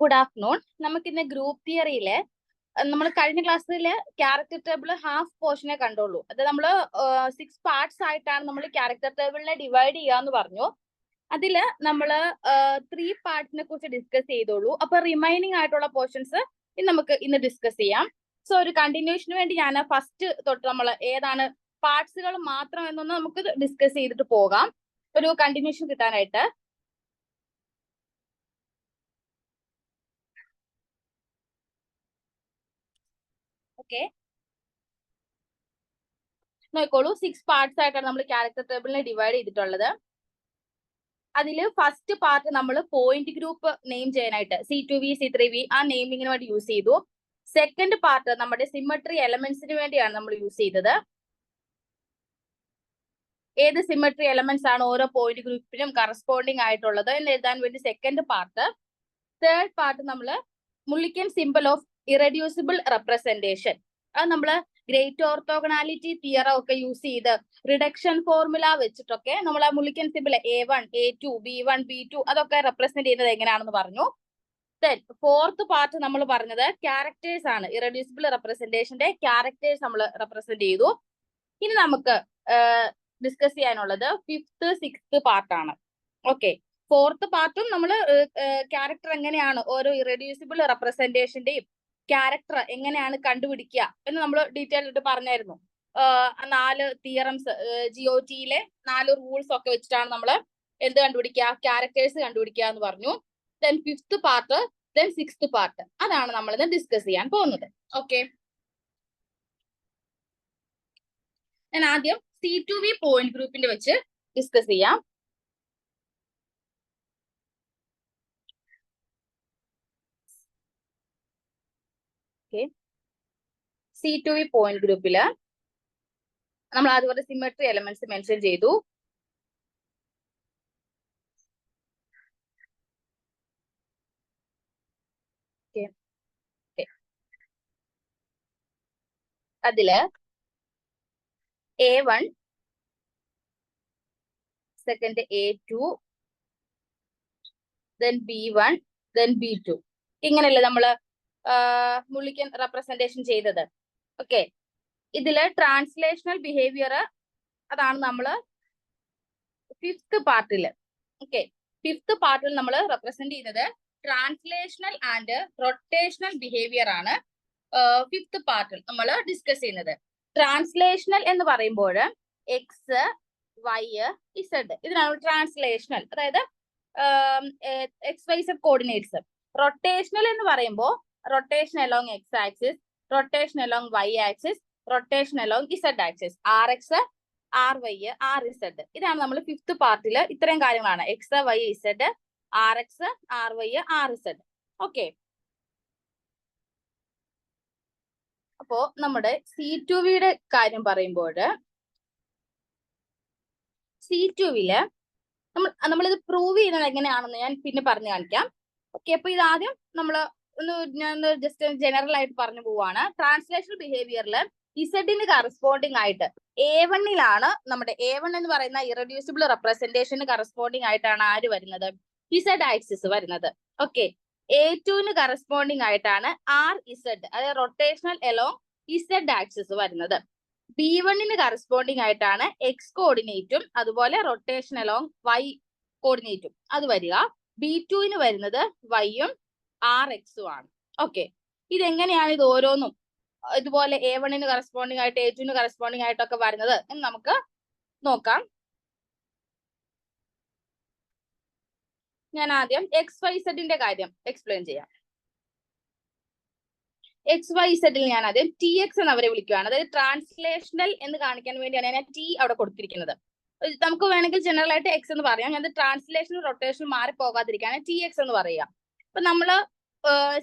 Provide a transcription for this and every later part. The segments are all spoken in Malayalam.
Good afternoon. നമുക്ക് ഇന്ന് ഗ്രൂപ്പ് തിയറിയിലെ നമ്മൾ കഴിഞ്ഞ ക്ലാസ്സിൽ ക്യാരക്ടർ ടേബിൾ ഹാഫ് പോർഷനെ കണ്ടുള്ളൂ. അത് നമ്മൾ 6 പാർട്സ് ആയിട്ടാണ് നമ്മൾ ക്യാരക്ടർ ടേബിളിനെ ഡിവൈഡ് ചെയ്യാന്ന് പറഞ്ഞു. അതില് നമ്മൾ 3 പാർട്സിനെ കുറിച്ച് ഡിസ്കസ് ചെയ്തോളൂ. അപ്പൊ റിമൈനിങ് ആയിട്ടുള്ള പോർഷൻസ് നമുക്ക് ഇന്ന് ഡിസ്കസ് ചെയ്യാം. സോ ഒരു കണ്ടിന്യൂഷന് വേണ്ടി ഞാൻ ഫസ്റ്റ് തൊട്ട് നമ്മൾ ഏതാണ് പാർട്സുകൾ മാത്രം എന്നൊന്ന് നമുക്ക് ഡിസ്കസ് ചെയ്തിട്ട് പോകാം, ഒരു കണ്ടിന്യൂഷൻ കിട്ടാനായിട്ട്. ഓക്കെ, നോക്കോളൂ. 6 പാർട്സ് ആയിട്ടാണ് നമ്മൾ ക്യാരക്ടർ ടേബിളിനെ ഡിവൈഡ് ചെയ്തിട്ടുള്ളത്. അതിൽ ഫസ്റ്റ് പാർട്ട് നമ്മൾ പോയിന്റ് ഗ്രൂപ്പ് നെയിം ചെയ്യാനായിട്ട് C2V C3V ആ നെയിമിങ്ങിന് വേണ്ടി യൂസ് ചെയ്തു. സെക്കൻഡ് പാർട്ട് നമ്മുടെ സിമെട്രി എലമെന്റ്സിന് വേണ്ടിയാണ് നമ്മൾ യൂസ് ചെയ്തത്. ഏത് സിമെട്രി എലമെന്റ്സ് ആണ് ഓരോ പോയിന്റ് ഗ്രൂപ്പിനും കറസ്പോണ്ടിങ് ആയിട്ടുള്ളത് എന്ന് എഴുതാൻ വേണ്ടി സെക്കൻഡ് പാർട്ട്. തേർഡ് പാർട്ട് നമ്മൾ മുള്ളിക്കൻ സിമ്പിൾ ഓഫ് ഇറഡ്യൂസിബിൾ റെപ്രസെന്റേഷൻ, അത് നമ്മൾ ഗ്രേറ്റ് ഓർത്തോഗണാലിറ്റി തിയറം ഒക്കെ യൂസ് ചെയ്ത് റിഡക്ഷൻ ഫോർമുല വെച്ചിട്ടൊക്കെ നമ്മൾ ആ മുള്ളിക്കൻ simple A1 A2 B1 B2 അതൊക്കെ റെപ്രസെന്റ് ചെയ്യുന്നത് എങ്ങനെയാണെന്ന് പറഞ്ഞു. ദെൻ ഫോർത്ത് പാർട്ട് നമ്മൾ പറഞ്ഞത് ക്യാരക്ടേഴ്സ് ആണ്. ഇറഡ്യൂസിബിൾ റെപ്രസെന്റേഷന്റെ ക്യാരക്ടേഴ്സ് നമ്മൾ റെപ്രസെന്റ് ചെയ്തു. ഇനി നമുക്ക് ഡിസ്കസ് ചെയ്യാനുള്ളത് ഫിഫ്ത്ത് സിക്സ്ത് പാർട്ടാണ്. ഓക്കെ, ഫോർത്ത് പാർട്ടും നമ്മൾ ക്യാരക്ടർ എങ്ങനെയാണ് ഓരോ ഇറഡ്യൂസിബിൾ റെപ്രസെന്റേഷന്റെയും ക്യാരക്ടർ എങ്ങനെയാണ് കണ്ടുപിടിക്കുക എന്ന് നമ്മൾ ഡീറ്റെയിൽ ആയിട്ട് പറഞ്ഞായിരുന്നു. 4 തിയറംസ് GOTയിലെ 4 റൂൾസ് ഒക്കെ വെച്ചിട്ടാണ് നമ്മൾ എന്ത് കണ്ടുപിടിക്കുക, ക്യാരക്ടേഴ്സ് കണ്ടുപിടിക്കുക എന്ന് പറഞ്ഞു. Then fifth part, then sixth part, അതാണ് നമ്മൾ ഇന്ന് ഡിസ്കസ് ചെയ്യാൻ പോകുന്നത്. ഓക്കെ, ഞാൻ ആദ്യം C2V പോയിന്റ് ഗ്രൂപ്പിന്റെ വെച്ച് ഡിസ്കസ് ചെയ്യാം. C2V പോയിന്റ് ഗ്രൂപ്പില് നമ്മൾ അതുപോലെ സിമെട്രി എലമെന്റ്സ് മെൻഷൻ ചെയ്തു. അതില് A1, second A2, then B1, then B2, ഇങ്ങനെയല്ലേ നമ്മള് മുള്ളിക്കൻ റെപ്രസെന്റേഷൻ ചെയ്തത്. ഓക്കെ, ഇതില് ട്രാൻസ്ലേഷണൽ ബിഹേവിയർ അതാണ് നമ്മള് ഫിഫ്ത്ത് പാർട്ടില്. ഓക്കെ, ഫിഫ്ത്ത് പാർട്ടിൽ നമ്മൾ റെപ്രസെന്റ് ചെയ്യുന്നത് ട്രാൻസ്ലേഷണൽ ആൻഡ് റൊട്ടേഷണൽ ബിഹേവിയർ ആണ്. ഫിഫ്ത്ത് പാർട്ടിൽ നമ്മൾ ഡിസ്കസ് ചെയ്യുന്നത് ട്രാൻസ്ലേഷണൽ എന്ന് പറയുമ്പോൾ X Y Z ഇതിനാണ് ട്രാൻസ്ലേഷണൽ, അതായത് XYZ കോർഡിനേറ്റ്സ്. റൊട്ടേഷണൽ എന്ന് പറയുമ്പോൾ rotation along X axis, rotation along Y axis, rotation along Z axis, RX RY RZ. ഇതാണ് നമ്മൾ ഫിഫ്ത്ത് പാർട്ടിൽ ഇത്രയും കാര്യങ്ങളാണ്. X Y Z, RX RY RZ. Okay, അപ്പോ നമ്മുടെ C2Vയുടെ കാര്യം പറയുമ്പോൾ C2വില് നമ്മളിത് പ്രൂവ് ചെയ്യുന്നത് എങ്ങനെയാണെന്ന് ഞാൻ പിന്നെ പറഞ്ഞു കാണിക്കാം. ഓക്കെ, അപ്പൊ ഇത് ആദ്യം ഞാൻ ജസ്റ്റ് ജനറൽ ആയിട്ട് പറഞ്ഞു പോവാണ്. ട്രാൻസ്ലേഷണൽ ബിഹേവിയറിൽ ഇസഡിന് കറസ്പോണ്ടിങ് ആയിട്ട് A1ലാണ് നമ്മുടെ A1 എന്ന് പറയുന്ന ഇറഡ്യൂസിബിൾ റെപ്രസെന്റേഷന് കറസ്പോണ്ടിങ് ആയിട്ടാണ് ആര് വരുന്നത്, Z ആക്സിസ് വരുന്നത്. ഓക്കെ, A2ന് കറസ്പോണ്ടിങ് ആയിട്ടാണ് RZ, അതായത് റൊട്ടേഷണൽ അലോങ് Z ആക്സിസ് വരുന്നത്. B1ന് കറസ്പോണ്ടിങ് ആയിട്ടാണ് X കോർഡിനേറ്റും അതുപോലെ റൊട്ടേഷൻ അലോങ് Y കോർഡിനേറ്റും അത് വരിക. B2ന് വരുന്നത് Y-ഉം RX-ഉം ആണ്. ഓക്കെ, ഇതെങ്ങനെയാണ് ഇത് ഓരോന്നും ഇതുപോലെ A1ന് കറസ്പോണ്ടിങ് ആയിട്ട് A2ന് കറസ്പോണ്ടിങ് ആയിട്ടൊക്കെ വരുന്നത് എന്ന് നമുക്ക് നോക്കാം. ഞാൻ ആദ്യം XYZന്റെ കാര്യം എക്സ്പ്ലെയിൻ ചെയ്യാം. XYZൽ ഞാൻ ആദ്യം TX എന്ന് അവരെ വിളിക്കുകയാണ്. അതായത് ട്രാൻസ്ലേഷണൽ എന്ന് കാണിക്കാൻ വേണ്ടിയാണ് ഞാൻ T അവിടെ കൊടുത്തിരിക്കുന്നത്. നമുക്ക് വേണമെങ്കിൽ ജനറൽ ആയിട്ട് X എന്ന് പറയാം. ഞാൻ ട്രാൻസ്ലേഷൻ റൊട്ടേഷൻ മാറി പോകാതിരിക്കാണ് TX എന്ന് പറയുക. അപ്പൊ നമ്മള്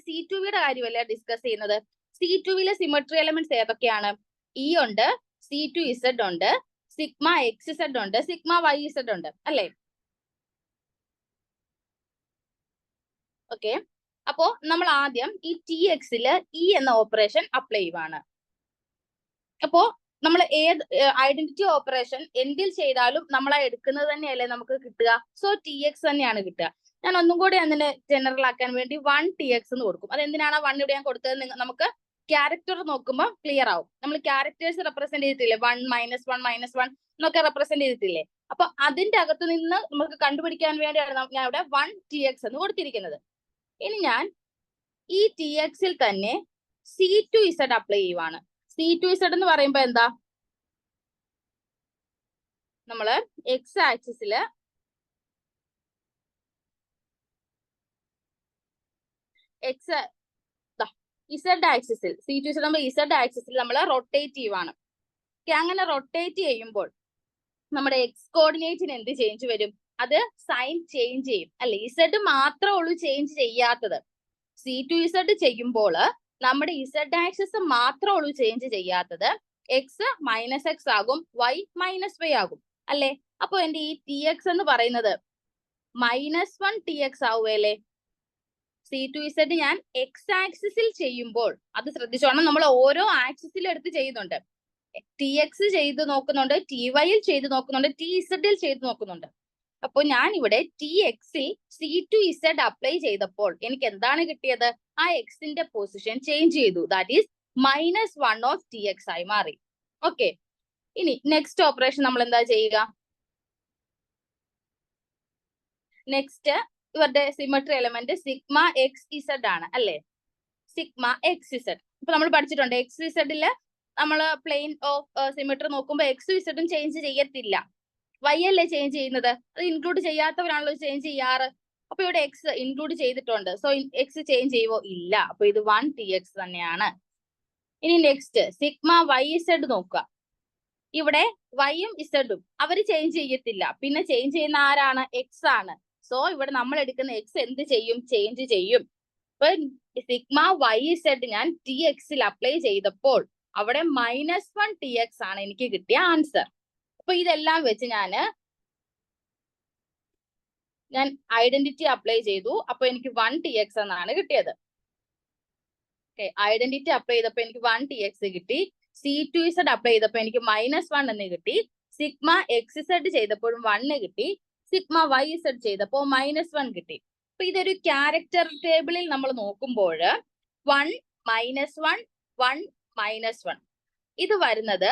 C2Vയുടെ കാര്യമല്ലേ ഡിസ്കസ് ചെയ്യുന്നത്. C2വിലെ സിമെട്രി എലമെന്റ്സ് ഏതൊക്കെയാണ്? E ഉണ്ട്, C2Z ഉണ്ട്, സിഗ്മ XZ ഉണ്ട്, സിഗ്മ YZ ഉണ്ട്, അല്ലേ? ഓക്കെ, അപ്പോ നമ്മൾ ആദ്യം ഈ TXല് E എന്ന ഓപ്പറേഷൻ അപ്ലൈ ചെയ്യുവാണ്. അപ്പോ നമ്മൾ ഏത് ഐഡന്റിറ്റി ഓപ്പറേഷൻ എന്തിൽ ചെയ്താലും നമ്മളെ എടുക്കുന്നത് തന്നെയല്ലേ നമുക്ക് കിട്ടുക. സോ TX തന്നെയാണ് കിട്ടുക. ഞാൻ ഒന്നും കൂടി അതിനെ ജനറൽ ആക്കാൻ വേണ്ടി 1tx എന്ന് കൊടുക്കും. അതെന്തിനാണ് 1 ഇവിടെ ഞാൻ കൊടുത്തത്? നമുക്ക് ക്യാരക്ടർ നോക്കുമ്പോൾ ക്ലിയർ ആവും. നമ്മൾ ക്യാരക്ടേഴ്സ് റെപ്രസെന്റ് ചെയ്തിട്ടില്ലേ, 1 -1 -1 എന്നൊക്കെ റെപ്രസെന്റ് ചെയ്തിട്ടില്ലേ? അപ്പൊ അതിന്റെ അകത്ത് നിന്ന് നമുക്ക് കണ്ടുപിടിക്കാൻ വേണ്ടിയാണ് ഞാൻ ഇവിടെ 1tx എന്ന് കൊടുത്തിരിക്കുന്നത്. ഇനി ഞാൻ ഈ txൽ തന്നെ C2z അപ്ലൈ ചെയ്യുവാണ്. C2z എന്ന് പറയുമ്പോ എന്താ? നമ്മള് x ആക്സിസില് z ആക്സിസിൽ C2z നമ്മൾ z ആക്സിസിൽ നമ്മൾ റൊട്ടേറ്റ് ചെയ്യുവാണ്. അങ്ങനെ റൊട്ടേറ്റ് ചെയ്യുമ്പോൾ നമ്മുടെ എക്സ് കോർഡിനേറ്റിന് എന്ത് ചേഞ്ച് വരും? അത് സൈൻ ചേഞ്ച് ചെയ്യും അല്ലെ? ഇസഡ് മാത്രമേ ഉള്ളൂ ചേഞ്ച് ചെയ്യാത്തത്. C2z ചെയ്യുമ്പോൾ നമ്മുടെ ഇസഡ് ആക്സിസ് മാത്രമേ ഉള്ളൂ ചേഞ്ച് ചെയ്യാത്തത്. എക്സ് -x ആകും, y -y ആകും അല്ലെ? അപ്പൊ എന്റെ ഈ tx എന്ന് പറയുന്നത് -1tx ആവുകയല്ലേ? C2z ഞാൻ എക്സ് ആക്സിസിൽ ചെയ്യുമ്പോൾ, അത് ശ്രദ്ധിച്ചോണം, നമ്മൾ ഓരോ ആക്സിസിലും എടുത്ത് ചെയ്യുന്നുണ്ട്. tx ചെയ്ത് നോക്കുന്നുണ്ട്, tyൽ ചെയ്ത് നോക്കുന്നുണ്ട്, tzൽ ചെയ്ത് നോക്കുന്നുണ്ട്. അപ്പൊ ഞാൻ ഇവിടെ txൽ C2z അപ്ലൈ ചെയ്തപ്പോൾ എനിക്ക് എന്താണ് കിട്ടിയത്? ആ എക്സിന്റെ പൊസിഷൻ ചേഞ്ച് ചെയ്തു. ദാറ്റ് ഈസ് -1 ഓഫ് tx ആയി മാറി. ഓക്കെ, ഇനി നെക്സ്റ്റ് ഓപ്പറേഷൻ നമ്മൾ എന്താ ചെയ്യുക? നെക്സ്റ്റ് ഇവരുടെ സിമെട്രി എലമെന്റ് സിഗ്മ xz ആണ് അല്ലെ? Sigma xz. ഇപ്പൊ നമ്മൾ പഠിച്ചിട്ടുണ്ട് xzല് നമ്മൾ പ്ലെയിൻ ഓഫ് സിമെട്രി നോക്കുമ്പോൾ എക്സും ഇസഡും ചേഞ്ച് ചെയ്യത്തില്ല. y അല്ലേ ചേഞ്ച് ചെയ്യുന്നത്? അത് ഇൻക്ലൂഡ് ചെയ്യാത്തവരാണല്ലോ ചേഞ്ച് ചെയ്യാറ്. അപ്പൊ ഇവിടെ എക്സ് ഇൻക്ലൂഡ് ചെയ്തിട്ടുണ്ട്. സോ എക്സ് ചേഞ്ച് ചെയ്യുവോ? ഇല്ല. അപ്പൊ ഇത് 1tx തന്നെയാണ്. ഇനി നെക്സ്റ്റ് സിഗ്മ yz നോക്കുക. ഇവിടെ വൈയും ഇസഡും അവര് ചേഞ്ച് ചെയ്യത്തില്ല. പിന്നെ ചേഞ്ച് ചെയ്യുന്ന ആരാണ്? എക്സ് ആണ്. സോ ഇവിടെ നമ്മൾ എടുക്കുന്ന എക്സ് എന്ത് ചെയ്യും? ചേഞ്ച് ചെയ്യും. ഇപ്പൊ സിഗ്മ yz ഞാൻ txൽ അപ്ലൈ ചെയ്തപ്പോൾ അവിടെ -1tx ആണ് എനിക്ക് കിട്ടിയ ആൻസർ. അപ്പൊ ഇതെല്ലാം വെച്ച് ഞാൻ ഐഡന്റിറ്റി അപ്ലൈ ചെയ്തു. അപ്പൊ എനിക്ക് 1tx എന്നാണ് കിട്ടിയത്. ഐഡന്റിറ്റി അപ്ലൈ ചെയ്തപ്പോ എനിക്ക് 1tx കിട്ടി. C2z അപ്ലൈ ചെയ്തപ്പോ എനിക്ക് -1 എന്ന് കിട്ടി. സിഗ്മ xz ചെയ്തപ്പോഴും 1 കിട്ടി. സിഗ്മ yz ചെയ്തപ്പോ -1 കിട്ടി. അപ്പൊ ഇതൊരു ക്യാരക്ടർ ടേബിളിൽ നമ്മൾ നോക്കുമ്പോൾ 1 -1 1 -1 ഇത് വരുന്നത്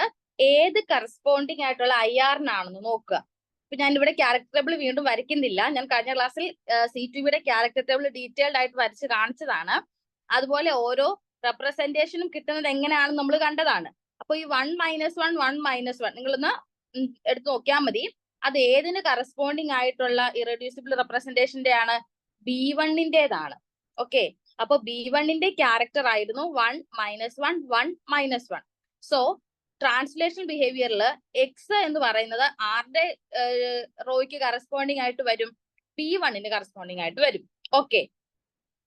ഏത് കറസ്പോണ്ടിങ് ആയിട്ടുള്ള IRനാണെന്ന് നോക്കുക. ഇപ്പൊ ഞാൻ ഇവിടെ ക്യാരക്ടർ ടേബിൾ വീണ്ടും വരയ്ക്കുന്നില്ല. ഞാൻ കഴിഞ്ഞ ക്ലാസ്സിൽ C2യുടെ ക്യാരക്ടർ ടേബിൾ ഡീറ്റെയിൽഡ് ആയിട്ട് വരച്ച് കാണിച്ചതാണ്. അതുപോലെ ഓരോ റെപ്രസെന്റേഷനും കിട്ടുന്നത് എങ്ങനെയാണെന്ന് നമ്മൾ കണ്ടതാണ്. അപ്പൊ ഈ 1 -1 1 -1 നിങ്ങളൊന്ന് എടുത്ത് നോക്കിയാൽ മതി. അത് ഏതിന് കറസ്പോണ്ടിങ് ആയിട്ടുള്ള ഇറഡ്യൂസിബിൾ റെപ്രസെന്റേഷന്റെ ആണ്? B1ന്റേതാണ്. ഓക്കെ, അപ്പൊ B1ന്റെ ക്യാരക്ടർ ആയിരുന്നു 1 -1 1 -1. സോ ട്രാൻസ്ലേഷൻ ബിഹേവിയറിൽ എക്സ് എന്ന് പറയുന്നത് ആരുടെ റോയ്ക്ക് കറസ്പോണ്ടിങ് ആയിട്ട് വരും? P1ന് കറസ്പോണ്ടിങ് ആയിട്ട് വരും. ഓക്കെ,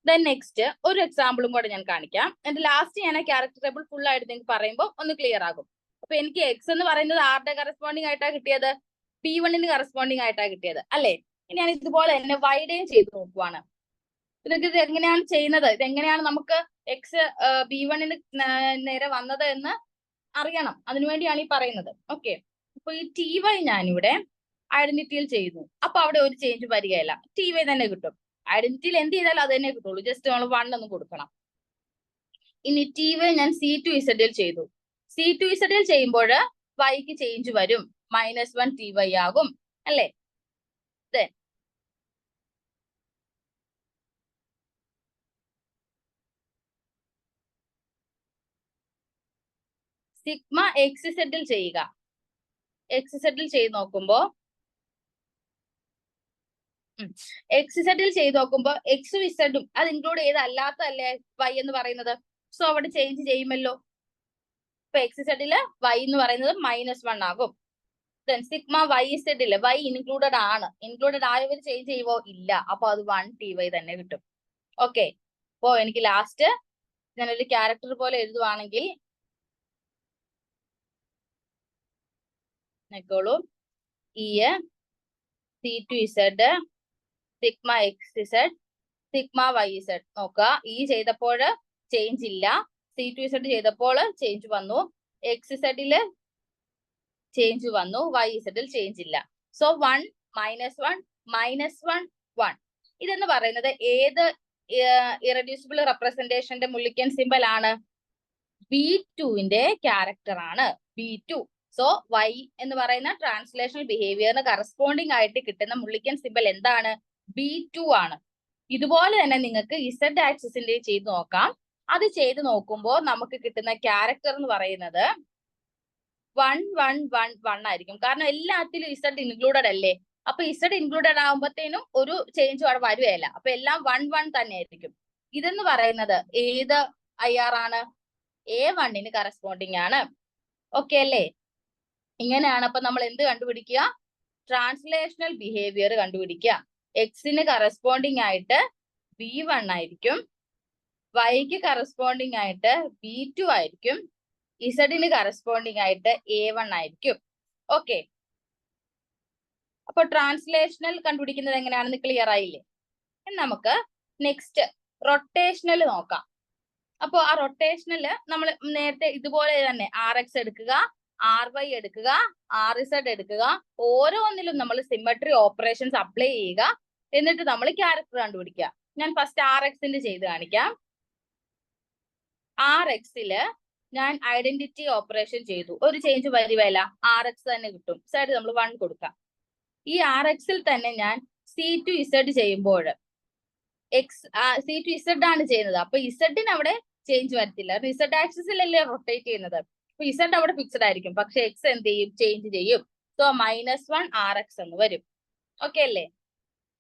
ദെൻ നെക്സ്റ്റ് ഒരു എക്സാമ്പിളും കൂടെ ഞാൻ കാണിക്കാം. എന്റെ ലാസ്റ്റ് ഞാൻ ക്യാരക്ടർ ടേബിൾ ഫുൾ ആയിട്ട് നിങ്ങൾക്ക് പറയുമ്പോൾ ഒന്ന് ക്ലിയർ ആകും. അപ്പൊ എനിക്ക് എക്സ് എന്ന് പറയുന്നത് ആരുടെ കറസ്പോണ്ടിങ് ആയിട്ടാണ് കിട്ടിയത്? P1ന് കറസ്പോണ്ടിങ് ആയിട്ടാണ് കിട്ടിയത് അല്ലെ? ഇനി ഞാൻ ഇതുപോലെ തന്നെ വൈഡേയും ചെയ്ത് നോക്കുവാണ്. നിങ്ങൾക്ക് ഇത് എങ്ങനെയാണ് ചെയ്യുന്നത്? ഇതെങ്ങനെയാണ് നമുക്ക് എക്സ് B1ന് നേരെ വന്നത് എന്ന് അറിയണം. അതിനുവേണ്ടിയാണ് ഈ പറയുന്നത്. ഓക്കെ, അപ്പൊ ഈ TY ഞാനിവിടെ ഐഡന്റിറ്റിയിൽ ചെയ്യുന്നു. അപ്പൊ അവിടെ ഒരു ചേഞ്ച് വരികയില്ല, TY തന്നെ കിട്ടും. ഐഡന്റിറ്റിയിൽ എന്ത് ചെയ്താലും അത് തന്നെ കിട്ടുള്ളൂ. ജസ്റ്റ് നമ്മൾ 1 ഒന്ന് കൊടുക്കണം. ഇനി TY ഞാൻ C2zൽ ചെയ്തു. C2zൽ ചെയ്യുമ്പോൾ yക്ക് ചേഞ്ച് വരും, -1 TY ആകും അല്ലേ? സിഗ്മ xzൽ ചെയ്യുക. xzൽ ചെയ്ത് നോക്കുമ്പോ xzൽ ചെയ്ത് നോക്കുമ്പോ എക്സും ഇസഡും അത് ഇൻക്ലൂഡ് ചെയ്തല്ലാത്തല്ലേ y എന്ന് പറയുന്നത്. സോ അവിടെ ചേഞ്ച് ചെയ്യുമല്ലോ. ഇപ്പൊ xzല് y എന്ന് പറയുന്നത് -1 ആകും. സിഗ്മ yzല് y ഇൻക്ലൂഡഡ് ആണ്. ഇൻക്ലൂഡഡ് ആയവർ ചേഞ്ച് ചെയ്യുവോ? ഇല്ല. അപ്പൊ അത് 1 TY തന്നെ കിട്ടും. ഓക്കെ, അപ്പോ എനിക്ക് ലാസ്റ്റ് ഞാനൊരു ക്യാരക്ടർ പോലെ എഴുതുവാണെങ്കിൽ നോക്കോളൂ. ഈ C2z sigma xz sigma yz നോക്കുക. ഈ ചെയ്തപ്പോൾ ചേഞ്ച് ഇല്ല. C2z ചെയ്തപ്പോൾ ചേഞ്ച് വന്നു. xzല് ചേഞ്ച് വന്നു. yzൽ ചേഞ്ച് ഇല്ല. സോ 1 -1 -1 1. ഇതെന്ന് പറയുന്നത് ഏത് ഇറഡ്യൂസിബിൾ റെപ്രസെന്റേഷന്റെ മുള്ളിക്കൻ സിമ്പൽ ആണ്? B2ന്റെ ക്യാരക്ടർ ആണ് B2. സോ Y എന്ന് പറയുന്ന ട്രാൻസ്ലേഷണൽ ബിഹേവിയറിന് കറസ്പോണ്ടിങ് ആയിട്ട് കിട്ടുന്ന മുള്ളിക്കൻ സിമ്പൽ എന്താണ്? B2 ആണ്. ഇതുപോലെ തന്നെ നിങ്ങൾക്ക് Z ആക്സിസിന്റെ ചെയ്ത് നോക്കാം. അത് ചെയ്ത് നോക്കുമ്പോൾ നമുക്ക് കിട്ടുന്ന ക്യാരക്ടർ എന്ന് പറയുന്നത് 1 ആയിരിക്കും. കാരണം എല്ലാത്തിലും Z ഇൻക്ലൂഡഡ് അല്ലേ? അപ്പൊ Z ഇൻക്ലൂഡഡ് ആകുമ്പോഴത്തേനും ഒരു ചേഞ്ച് അവിടെ വരുകയല്ല. അപ്പൊ എല്ലാം 1 തന്നെ ആയിരിക്കും. ഇതെന്ന് പറയുന്നത് ഏത് IR ആണ്? A1ന് കറസ്പോണ്ടിങ് ആണ്. ഓക്കെ അല്ലേ? ഇങ്ങനെയാണ് അപ്പൊ നമ്മൾ എന്ത് കണ്ടുപിടിക്കുക? ട്രാൻസ്ലേഷണൽ ബിഹേവിയർ കണ്ടുപിടിക്കുക. Xന് കറസ്പോണ്ടിങ് ആയിട്ട് B1 ആയിരിക്കും, Yക്ക് കറസ്പോണ്ടിങ് ആയിട്ട് B2 ആയിരിക്കും, Zന് കറസ്പോണ്ടിങ് ആയിട്ട് A1 ആയിരിക്കും. ഓക്കെ, അപ്പൊ ട്രാൻസ്ലേഷണൽ കണ്ടുപിടിക്കുന്നത് എങ്ങനെയാണെന്ന് ക്ലിയർ ആയില്ലേ? നമുക്ക് നെക്സ്റ്റ് റൊട്ടേഷണൽ നോക്കാം. അപ്പോൾ ആ റൊട്ടേഷണൽ നമ്മൾ നേരത്തെ ഇതുപോലെ തന്നെ RX എടുക്കുക, RY എടുക്കുക, RZ എടുക്കുക, ഓരോന്നിലും നമ്മൾ സിമെട്രി ഓപ്പറേഷൻസ് അപ്ലൈ ചെയ്യുക, എന്നിട്ട് നമ്മൾ ക്യാരക്ടർ കണ്ടുപിടിക്കുക. ഞാൻ ഫസ്റ്റ് RXന്റെ ചെയ്ത് കാണിക്കാം. RXല് ഞാൻ ഐഡന്റിറ്റി ഓപ്പറേഷൻ ചെയ്തു, ഒരു ചേഞ്ച് വരുവല്ല, RX തന്നെ കിട്ടും. സൈഡ് നമ്മൾ 1 കൊടുക്കാം. ഈ RXൽ തന്നെ ഞാൻ C2Z ചെയ്യുമ്പോൾ C2Z ആണ് ചെയ്യുന്നത്. അപ്പൊ Zന് അവിടെ ചേഞ്ച് വരത്തില്ല. Z ആക്സിസിലല്ലേ റൊട്ടേറ്റ് ചെയ്യുന്നത്. അപ്പൊ Z അവിടെ ഫിക്സഡ് ആയിരിക്കും. പക്ഷെ X എന്ത് ചെയ്യും? ചേഞ്ച് ചെയ്യും. സോ -1 RX എന്ന് വരും. ഓക്കെ അല്ലേ?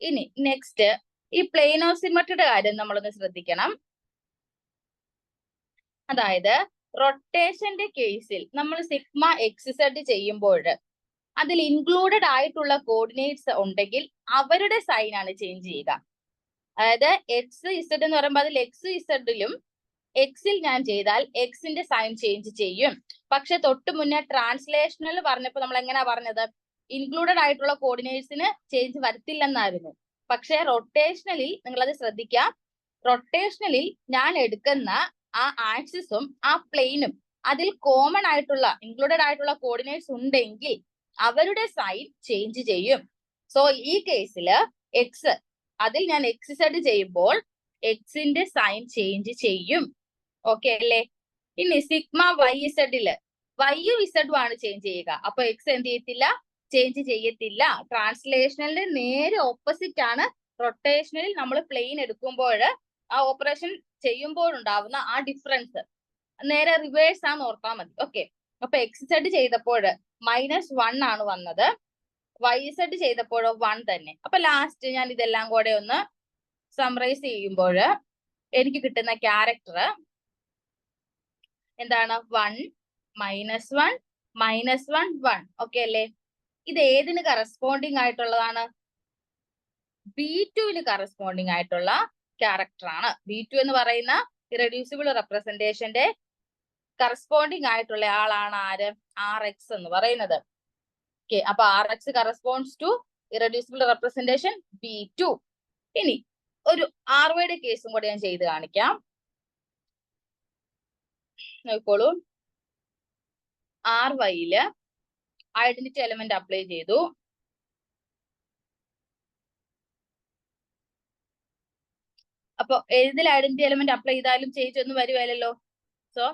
ഇനി നെക്സ്റ്റ് ഈ പ്ലെയിൻ ഓഫ് സിമെട്രിയുടെ കാര്യം നമ്മളൊന്ന് ശ്രദ്ധിക്കണം. അതായത് റൊട്ടേഷന്റെ കേസിൽ നമ്മൾ സിഗ്മ XZ ചെയ്യുമ്പോൾ അതിൽ ഇൻക്ലൂഡഡ് ആയിട്ടുള്ള കോർഡിനേറ്റ്സ് ഉണ്ടെങ്കിൽ അവരുടെ സൈൻ ആണ് ചേഞ്ച് ചെയ്യുക. അതായത് XZ എന്ന് പറയുമ്പോൾ അതിൽ XZലും Xൽ ഞാൻ ചെയ്താൽ Xന്റെ സൈൻ ചേഞ്ച് ചെയ്യും. പക്ഷെ തൊട്ട് മുന്നേ ട്രാൻസ്ലേഷണൽ പറഞ്ഞപ്പോൾ നമ്മൾ എങ്ങനെയാ പറഞ്ഞത്? ഇൻക്ലൂഡഡ് ആയിട്ടുള്ള കോർഡിനേറ്റ്സിന് ചേഞ്ച് വരത്തില്ലെന്നായിരുന്നു. പക്ഷെ റൊട്ടേഷണലിൽ നിങ്ങളത് ശ്രദ്ധിക്കാം. റൊട്ടേഷണലിൽ ഞാൻ എടുക്കുന്ന ആ ആക്സിസും ആ പ്ലെയിനും അതിൽ കോമൺ ആയിട്ടുള്ള ഇൻക്ലൂഡഡ് ആയിട്ടുള്ള കോർഡിനേറ്റ്സ് ഉണ്ടെങ്കിൽ അവരുടെ സൈൻ ചേഞ്ച് ചെയ്യും. സോ ഈ കേസില് X അതിൽ ഞാൻ XZ ചെയ്യുമ്പോൾ Xന്റെ സൈൻ ചേഞ്ച് ചെയ്യും. ഓക്കെ അല്ലേ? ഇനി സിഗ്മ YZല് Yയും Zും ആണ് ചേഞ്ച് ചെയ്യുക. അപ്പൊ X എന്ത് ചെയ്യത്തില്ല? ചേഞ്ച് ചെയ്യത്തില്ല. ട്രാൻസ്ലേഷണലിന്റെ നേരെ ഓപ്പോസിറ്റ് ആണ് റൊട്ടേഷണലിൽ നമ്മൾ പ്ലെയിൻ എടുക്കുമ്പോൾ ആ ഓപ്പറേഷൻ ചെയ്യുമ്പോഴുണ്ടാവുന്ന ആ ഡിഫറൻസ്. നേരെ റിവേഴ്സ് ആണെന്ന് ഓർത്താൽ മതി. ഓക്കെ, അപ്പൊ XZ ചെയ്തപ്പോൾ -1 ആണ് വന്നത്, YZ ചെയ്തപ്പോഴോ 1 തന്നെ. അപ്പൊ ലാസ്റ്റ് ഞാൻ ഇതെല്ലാം കൂടെ ഒന്ന് സമ്മറൈസ് ചെയ്യുമ്പോൾ എനിക്ക് കിട്ടുന്ന ക്യാരക്ടർ എന്താണ്? 1 -1 -1 1. ഓക്കെ അല്ലേ? ഇത് ഏതിന് കറസ്പോണ്ടിങ് ആയിട്ടുള്ളതാണ്? B2ന് കറസ്പോണ്ടിങ് ആയിട്ടുള്ള ക്യാരക്ടർ ആണ്. B2 എന്ന് പറയുന്ന ഇറഡ്യൂസിബിൾ റെപ്രസെന്റേഷന്റെ കറസ്പോണ്ടിങ് ആയിട്ടുള്ള ആളാണ് ആര്? RX എന്ന് പറയുന്നത്. ഓക്കെ, അപ്പൊ RX corresponds to irreducible representation B2. ഇനി ഒരു RYയുടെ കേസും കൂടെ ഞാൻ ചെയ്ത് കാണിക്കാം. നോക്കോളൂ. RYയില് ഐഡന്റിറ്റി എലമെന്റ് അപ്ലൈ ചെയ്തു. അപ്പൊ ഏതിൽ ഐഡന്റിറ്റി എലമെന്റ് അപ്ലൈ ചെയ്താലും ചേഞ്ച് ഒന്നും വരുവല്ലോ. സോ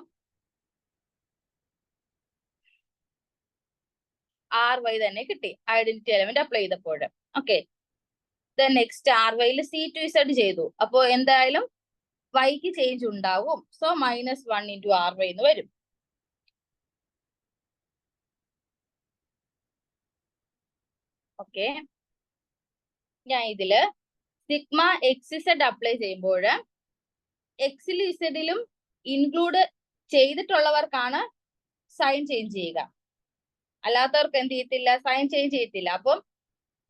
RY തന്നെ കിട്ടി ഐഡന്റിറ്റി എലമെന്റ് അപ്ലൈ ചെയ്തപ്പോൾ. ഓക്കെ, നെക്സ്റ്റ് RYയിൽ C2Z ചെയ്തു. അപ്പൊ എന്തായാലും Yക്ക് ചേഞ്ച് ഉണ്ടാവും. സോ -1 into RY എന്ന് വരും. ഓക്കെ, ഞാൻ ഇതില് സിഗ്മ XZ അപ്ലൈ ചെയ്യുമ്പോൾ Xലും Zലും ഇൻക്ലൂഡ് ചെയ്തിട്ടുള്ളവർക്കാണ് സൈൻ ചേഞ്ച് ചെയ്യുക. അല്ലാത്തവർക്ക് എന്ത് ചെയ്യത്തില്ല? സൈൻ ചേഞ്ച് ചെയ്യത്തില്ല. അപ്പം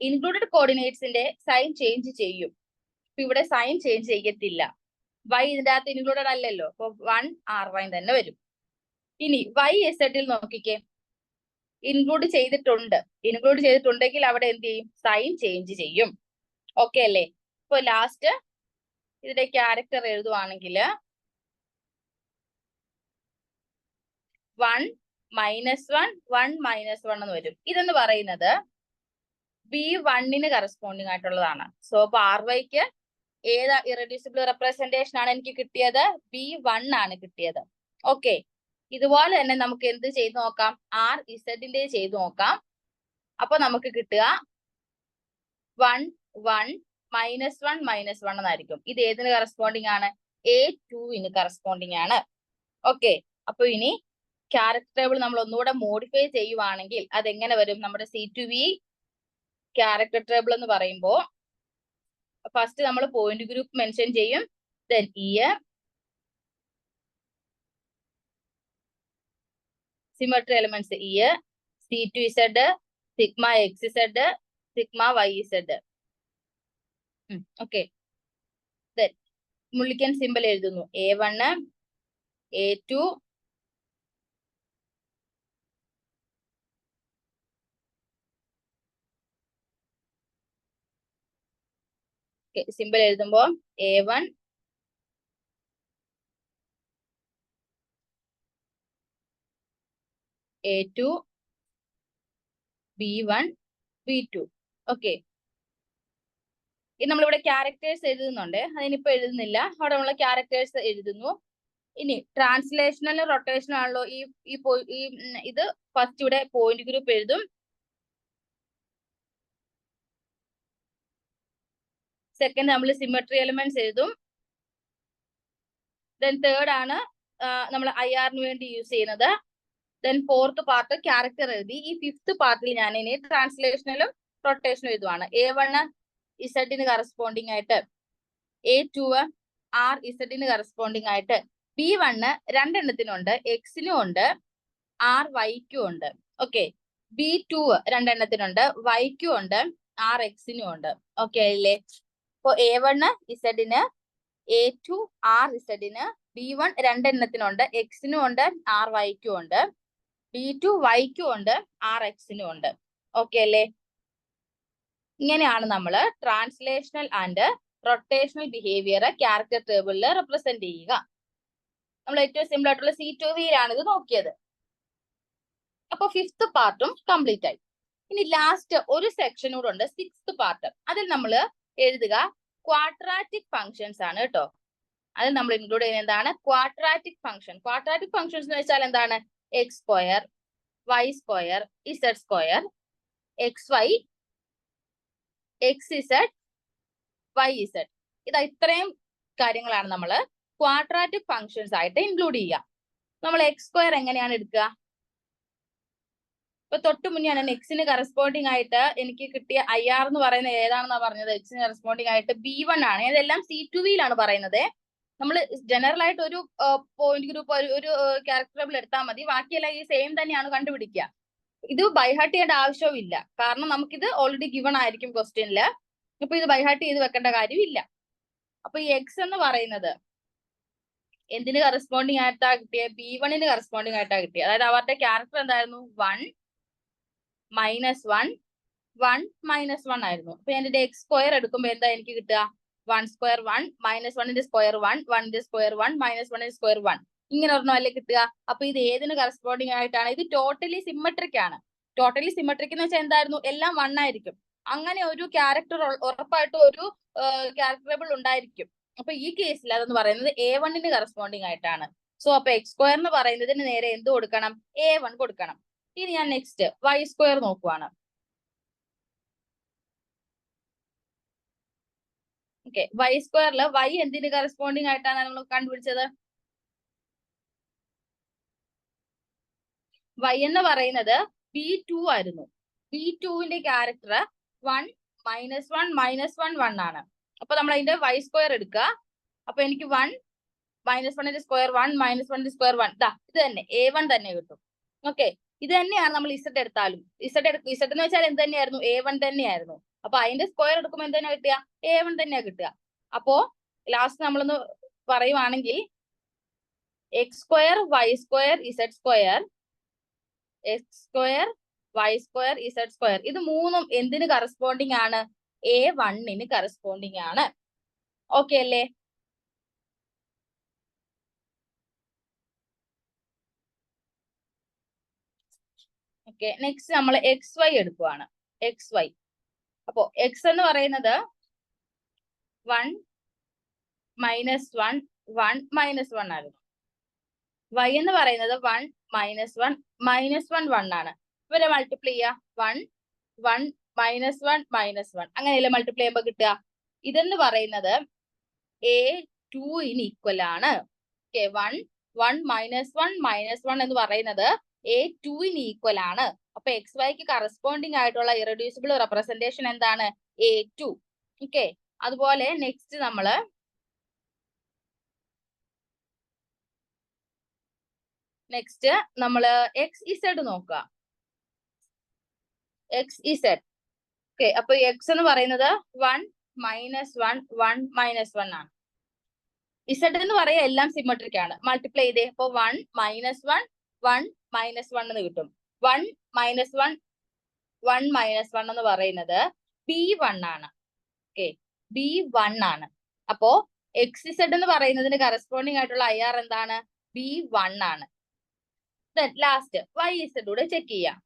ഇൻക്ലൂഡഡ് കോർഡിനേറ്റ്സിന്റെ സൈൻ ചേഞ്ച് ചെയ്യും. അപ്പൊ ഇവിടെ സൈൻ ചേഞ്ച് ചെയ്യത്തില്ല. Y ഇതിന്റെ അകത്ത് ഇൻക്ലൂഡഡ് അല്ലല്ലോ. അപ്പൊ 1 RY തന്നെ വരും. ഇനി YZൽ നോക്കിക്കേ, ഇൻക്ലൂഡ് ചെയ്തിട്ടുണ്ടെങ്കിൽ അവിടെ എന്ത് ചെയ്യും? സൈൻ ചേഞ്ച് ചെയ്യും. ഓക്കെ അല്ലേ? ഇപ്പൊ ലാസ്റ്റ് ഇതിന്റെ ക്യാരക്ടർ എഴുതുവാണെങ്കിൽ 1 -1 1 -1 എന്ന് വരും. ഇതെന്ന് പറയുന്നത് B1 കറസ്പോണ്ടിങ് ആയിട്ടുള്ളതാണ്. സോ അപ്പൊ RYക്ക് ഏതാ ഇറഡ്യൂസിബിൾ റെപ്രസെന്റേഷൻ ആണ് എനിക്ക് കിട്ടിയത്? B1 ആണ് കിട്ടിയത്. ഓക്കെ, ഇതുപോലെ തന്നെ നമുക്ക് എന്ത് ചെയ്ത് നോക്കാം? RZ ചെയ്ത് നോക്കാം. അപ്പൊ നമുക്ക് കിട്ടുക 1 1 -1 -1 എന്നായിരിക്കും. ഇത് ഏതിന് കറസ്പോണ്ടിങ് ആണ്? A2 കറസ്പോണ്ടിങ് ആണ്. ഓക്കെ, അപ്പൊ ഇനി ക്യാരക്ടർ ടേബിൾ നമ്മൾ ഒന്നുകൂടെ മോഡിഫൈ ചെയ്യുവാണെങ്കിൽ അതെങ്ങനെ വരും? നമ്മുടെ C2V ക്യാരക്ടർ ടേബിൾ എന്ന് പറയുമ്പോൾ ഫസ്റ്റ് നമ്മൾ പോയിന്റ് ഗ്രൂപ്പ് മെൻഷൻ ചെയ്യും. Then symmetry elements C2Z, sigma XZ, sigma YZ. Okay, then Mulliken symbol എഴുതുന്നു. A1, A2, സിമ്പൽ എഴുതുമ്പോൾ A1, A2, B1, B2. Okay, ഇത് നമ്മളിവിടെ ക്യാരക്ടേഴ്സ് എഴുതുന്നുണ്ട്. അതിനിപ്പോ എഴുതുന്നില്ല, അവിടെ ഉള്ള ക്യാരക്ടേഴ്സ് എഴുതുന്നു. ഇനി ട്രാൻസ്ലേഷണലും റൊട്ടേഷനും ആണല്ലോ ഇത് ഫസ്റ്റ് ഇവിടെ പോയിന്റ് ഗ്രൂപ്പ് എഴുതും. സെക്കൻഡ് നമ്മൾ സിമെട്രി എലിമെന്റ്സ് എഴുതും. ദെൻ തേർഡ് ആണ് നമ്മൾ IR വേണ്ടി യൂസ് ചെയ്യുന്നത്. ദെൻ ഫോർത്ത് പാർട്ട് ക്യാരക്ടർ എഴുതി. ഈ ഫിഫ്ത് പാർട്ടിൽ ഞാൻ ഇനി ട്രാൻസ്ലേഷണലും റൊട്ടേഷനും എഴുതുവാണ്. A1 Z കറസ്പോണ്ടിങ് ആയിട്ട്, A2 RZ കറസ്പോണ്ടിങ് ആയിട്ട്, B1 രണ്ടെണ്ണത്തിനുണ്ട്, X-നും ഉണ്ട്, RYക്കും ഉണ്ട്. ഓക്കെ, B2 രണ്ടെണ്ണത്തിനുണ്ട്, Yക്കും ഉണ്ട്, RX-നും ഉണ്ട്. ഓക്കെ അല്ലേ? ഇപ്പൊ A1 Z-ന്, A2 RZ-ന്, B1 രണ്ടെണ്ണത്തിനുണ്ട്, X-നും ഉണ്ട്, RYക്കും ഉണ്ട്, B2 Yക്കും ഉണ്ട്, RX-നും ഉണ്ട്. ഓക്കെ അല്ലേ? ഇങ്ങനെയാണ് നമ്മൾ translational and rotational behaviour character ടേബിളിൽ റെപ്രസെന്റ് ചെയ്യുക. നമ്മൾ ഏറ്റവും സിമ്പിൾ ആയിട്ടുള്ള C2Vയിലാണ് ഇത് നോക്കിയത്. അപ്പൊ ഫിഫ്ത് പാർട്ടും കംപ്ലീറ്റ് ആയി. ഇനി ലാസ്റ്റ് ഒരു സെക്ഷൻ കൂടെ ഉണ്ട്, സിക്സ്ത് പാർട്ട്. അതിൽ നമ്മൾ എഴുതുക ക്വാഡ്രാറ്റിക് ഫങ്ഷൻസ് ആണ് കേട്ടോ. അതിൽ നമ്മൾ ഇൻക്ലൂഡ് ചെയ്യുന്നത് എന്താണ്? Quadratic function. ക്വാഡ്രാറ്റിക് ഫങ്ഷൻസ് എന്ന് വെച്ചാൽ എന്താണ്? X², Y², Z², XY, XZ, YZ. ഇത്രയും കാര്യങ്ങളാണ് നമ്മൾ ക്വാഡ്രാറ്റിക് ഫങ്ഷൻസ് ആയിട്ട് ഇൻക്ലൂഡ് ചെയ്യുക. നമ്മൾ X² എങ്ങനെയാണ് എടുക്കുക? ഇപ്പൊ തൊട്ട് മുന്നെയാണ് X-ന് കറസ്പോണ്ടിങ് ആയിട്ട് എനിക്ക് കിട്ടിയ IR എന്ന് പറയുന്നത് ഏതാണെന്നാ പറഞ്ഞത്? X-ന് കറസ്പോണ്ടിങ് ആയിട്ട് B1 ആണ്. ഇതെല്ലാം C2Vയിലാണ് പറയുന്നത്. നമ്മൾ ജനറൽ ആയിട്ട് ഒരു പോയിന്റ് ഗ്രൂപ്പ് ഒരു ക്യാരക്ടർ ടേബിൾ എടുത്താൽ മതി, ബാക്കിയെല്ലാം ഈ സെയിം തന്നെയാണ് കണ്ടുപിടിക്കുക. ഇത് ബൈഹാർട്ട് ചെയ്യേണ്ട ആവശ്യമില്ല, കാരണം നമുക്കിത് ഓൾറെഡി ഗിവൺ ആയിരിക്കും ക്വസ്റ്റ്യനില്. ഇപ്പൊ ഇത് ബൈഹാർട്ട് ചെയ്ത് വെക്കേണ്ട കാര്യമില്ല. അപ്പൊ ഈ X എന്ന് പറയുന്നത് എന്തിന് കറസ്പോണ്ടിങ് ആയിട്ടാ കിട്ടിയത്? B1 കറസ്പോണ്ടിങ് ആയിട്ടാ കിട്ടിയത്. അതായത് അവരുടെ ക്യാരക്ടർ എന്തായിരുന്നു? 1 -1 1 -1 ആയിരുന്നു. അപ്പൊ ഞാൻ ഇതിന്റെ X² എടുക്കുമ്പോ എന്താ എനിക്ക് കിട്ടുക? 1² 1 -1 സ്ക്വയർ 1 1 സ്ക്വയർ 1 -1 സ്ക്വയർ 1. ഇങ്ങനെ ഒരെണ്ണം അല്ലേ കിട്ടുക? അപ്പൊ ഇത് ഏതിന് കറസ്പോണ്ടിങ് ആയിട്ടാണ്? ഇത് ടോട്ടലി സിമെട്രിക് ആണ്. ടോട്ടലി സിമെട്രിക് എന്ന് വെച്ചാൽ എന്തായിരുന്നു? എല്ലാം 1 ആയിരിക്കും. അങ്ങനെ ഒരു ക്യാരക്ടർ ഉറപ്പായിട്ടും ഒരു ക്യാരക്ടർ ടേബിൾ ഉണ്ടായിരിക്കും. അപ്പൊ ഈ കേസിൽ അതെന്ന് പറയുന്നത് A1 കറസ്പോണ്ടിങ് ആയിട്ടാണ്. സോ അപ്പൊ X² എന്ന് പറയുന്നതിന് നേരെ എന്ത് കൊടുക്കണം? A1 കൊടുക്കണം. ഇനി ഞാൻ നെക്സ്റ്റ് Y² നോക്കുവാണ്. ഓക്കെ, Y² Y എന്തിന് കറസ്പോണ്ടിങ് ആയിട്ടാണ് നമ്മൾ കണ്ടുപിടിച്ചത്? Y എന്ന് പറയുന്നത് B2 ആയിരുന്നു. B2 ക്യാരക്ടർ 1 -1 -1 1 ആണ്. അപ്പൊ നമ്മൾ അതിന്റെ Y² എടുക്കുക. അപ്പൊ എനിക്ക് 1 -1 സ്ക്വയർ 1 -1 സ്ക്വയർ 1. ഇത് തന്നെ A1 തന്നെ കിട്ടും. ഓക്കെ, ഇത് തന്നെയാണ് നമ്മൾ Z എടുത്താലും. Z എന്ന് വെച്ചാൽ എന്ത് തന്നെയായിരുന്നു? A1 തന്നെയായിരുന്നു. അപ്പൊ അതിന്റെ സ്ക്വയർ എടുക്കുമ്പോൾ എന്ത് തന്നെയാ കിട്ടുക? A1 തന്നെയാ കിട്ടുക. അപ്പോ ലാസ്റ്റ് നമ്മളൊന്ന് പറയുവാണെങ്കിൽ X² Y² Z², X² Y² Z², ഇത് മൂന്നും എന്തിന് കറസ്പോണ്ടിങ് ആണ്? A1 കറസ്പോണ്ടിങ് ആണ്. ഓക്കെ അല്ലേ? ഓക്കെ, നെക്സ്റ്റ് നമ്മൾ XY എടുക്കുവാണ്. XY അപ്പോ എക്സ് എന്ന് പറയുന്നത് 1 -1 1 -1 ആയിരുന്നു. y എന്ന് പറയുന്നത് 1 -1 -1 1 ആണ്. ഇവരെ മൾട്ടിപ്ലൈ ചെയ്യുക 1 1 -1 -1 അങ്ങനെയല്ലേ മൾട്ടിപ്ലൈ ചെയ്യുമ്പോൾ കിട്ടുക. ഇതെന്ന് പറയുന്നത് A2 ഈക്വൽ ആണ്. ഓക്കെ 1 1 -1 -1 എന്ന് പറയുന്നത് A2 ഈക്വൽ ആണ്. അപ്പൊ എക്സ് വൈക്ക് കറസ്പോണ്ടിങ് ആയിട്ടുള്ള ഇറഡ്യൂസിബിൾ റെപ്രസെന്റേഷൻ എന്താണ്? A2. ഓക്കെ അതുപോലെ നെക്സ്റ്റ് നമ്മള് എക്സ് ഇസഡ് നോക്കുക. എക്സ് ഇസഡ് ഓക്കെ അപ്പൊ എക്സ് എന്ന് പറയുന്നത് 1 -1 1 -1 ആണ്. ഇസഡ് എന്ന് പറയാ എല്ലാം സിമെട്രിക് ആണ്. മൾട്ടിപ്ലൈ ചെയ്തേ. അപ്പൊ 1 -1 1 -1 എന്ന് കിട്ടും. 1 -1 1 -1 എന്ന് പറയുന്നത് B1 ആണ്. ഓക്കെ B1 ആണ്. അപ്പോ എക്സ് ഇസഡ് എന്ന് പറയുന്നതിന് കറസ്പോണ്ടിങ് ആയിട്ടുള്ള IR എന്താണ്? B1 ആണ്. ലാസ്റ്റ് വൈ ഇസഡ് കൂടെ ചെക്ക് ചെയ്യാം.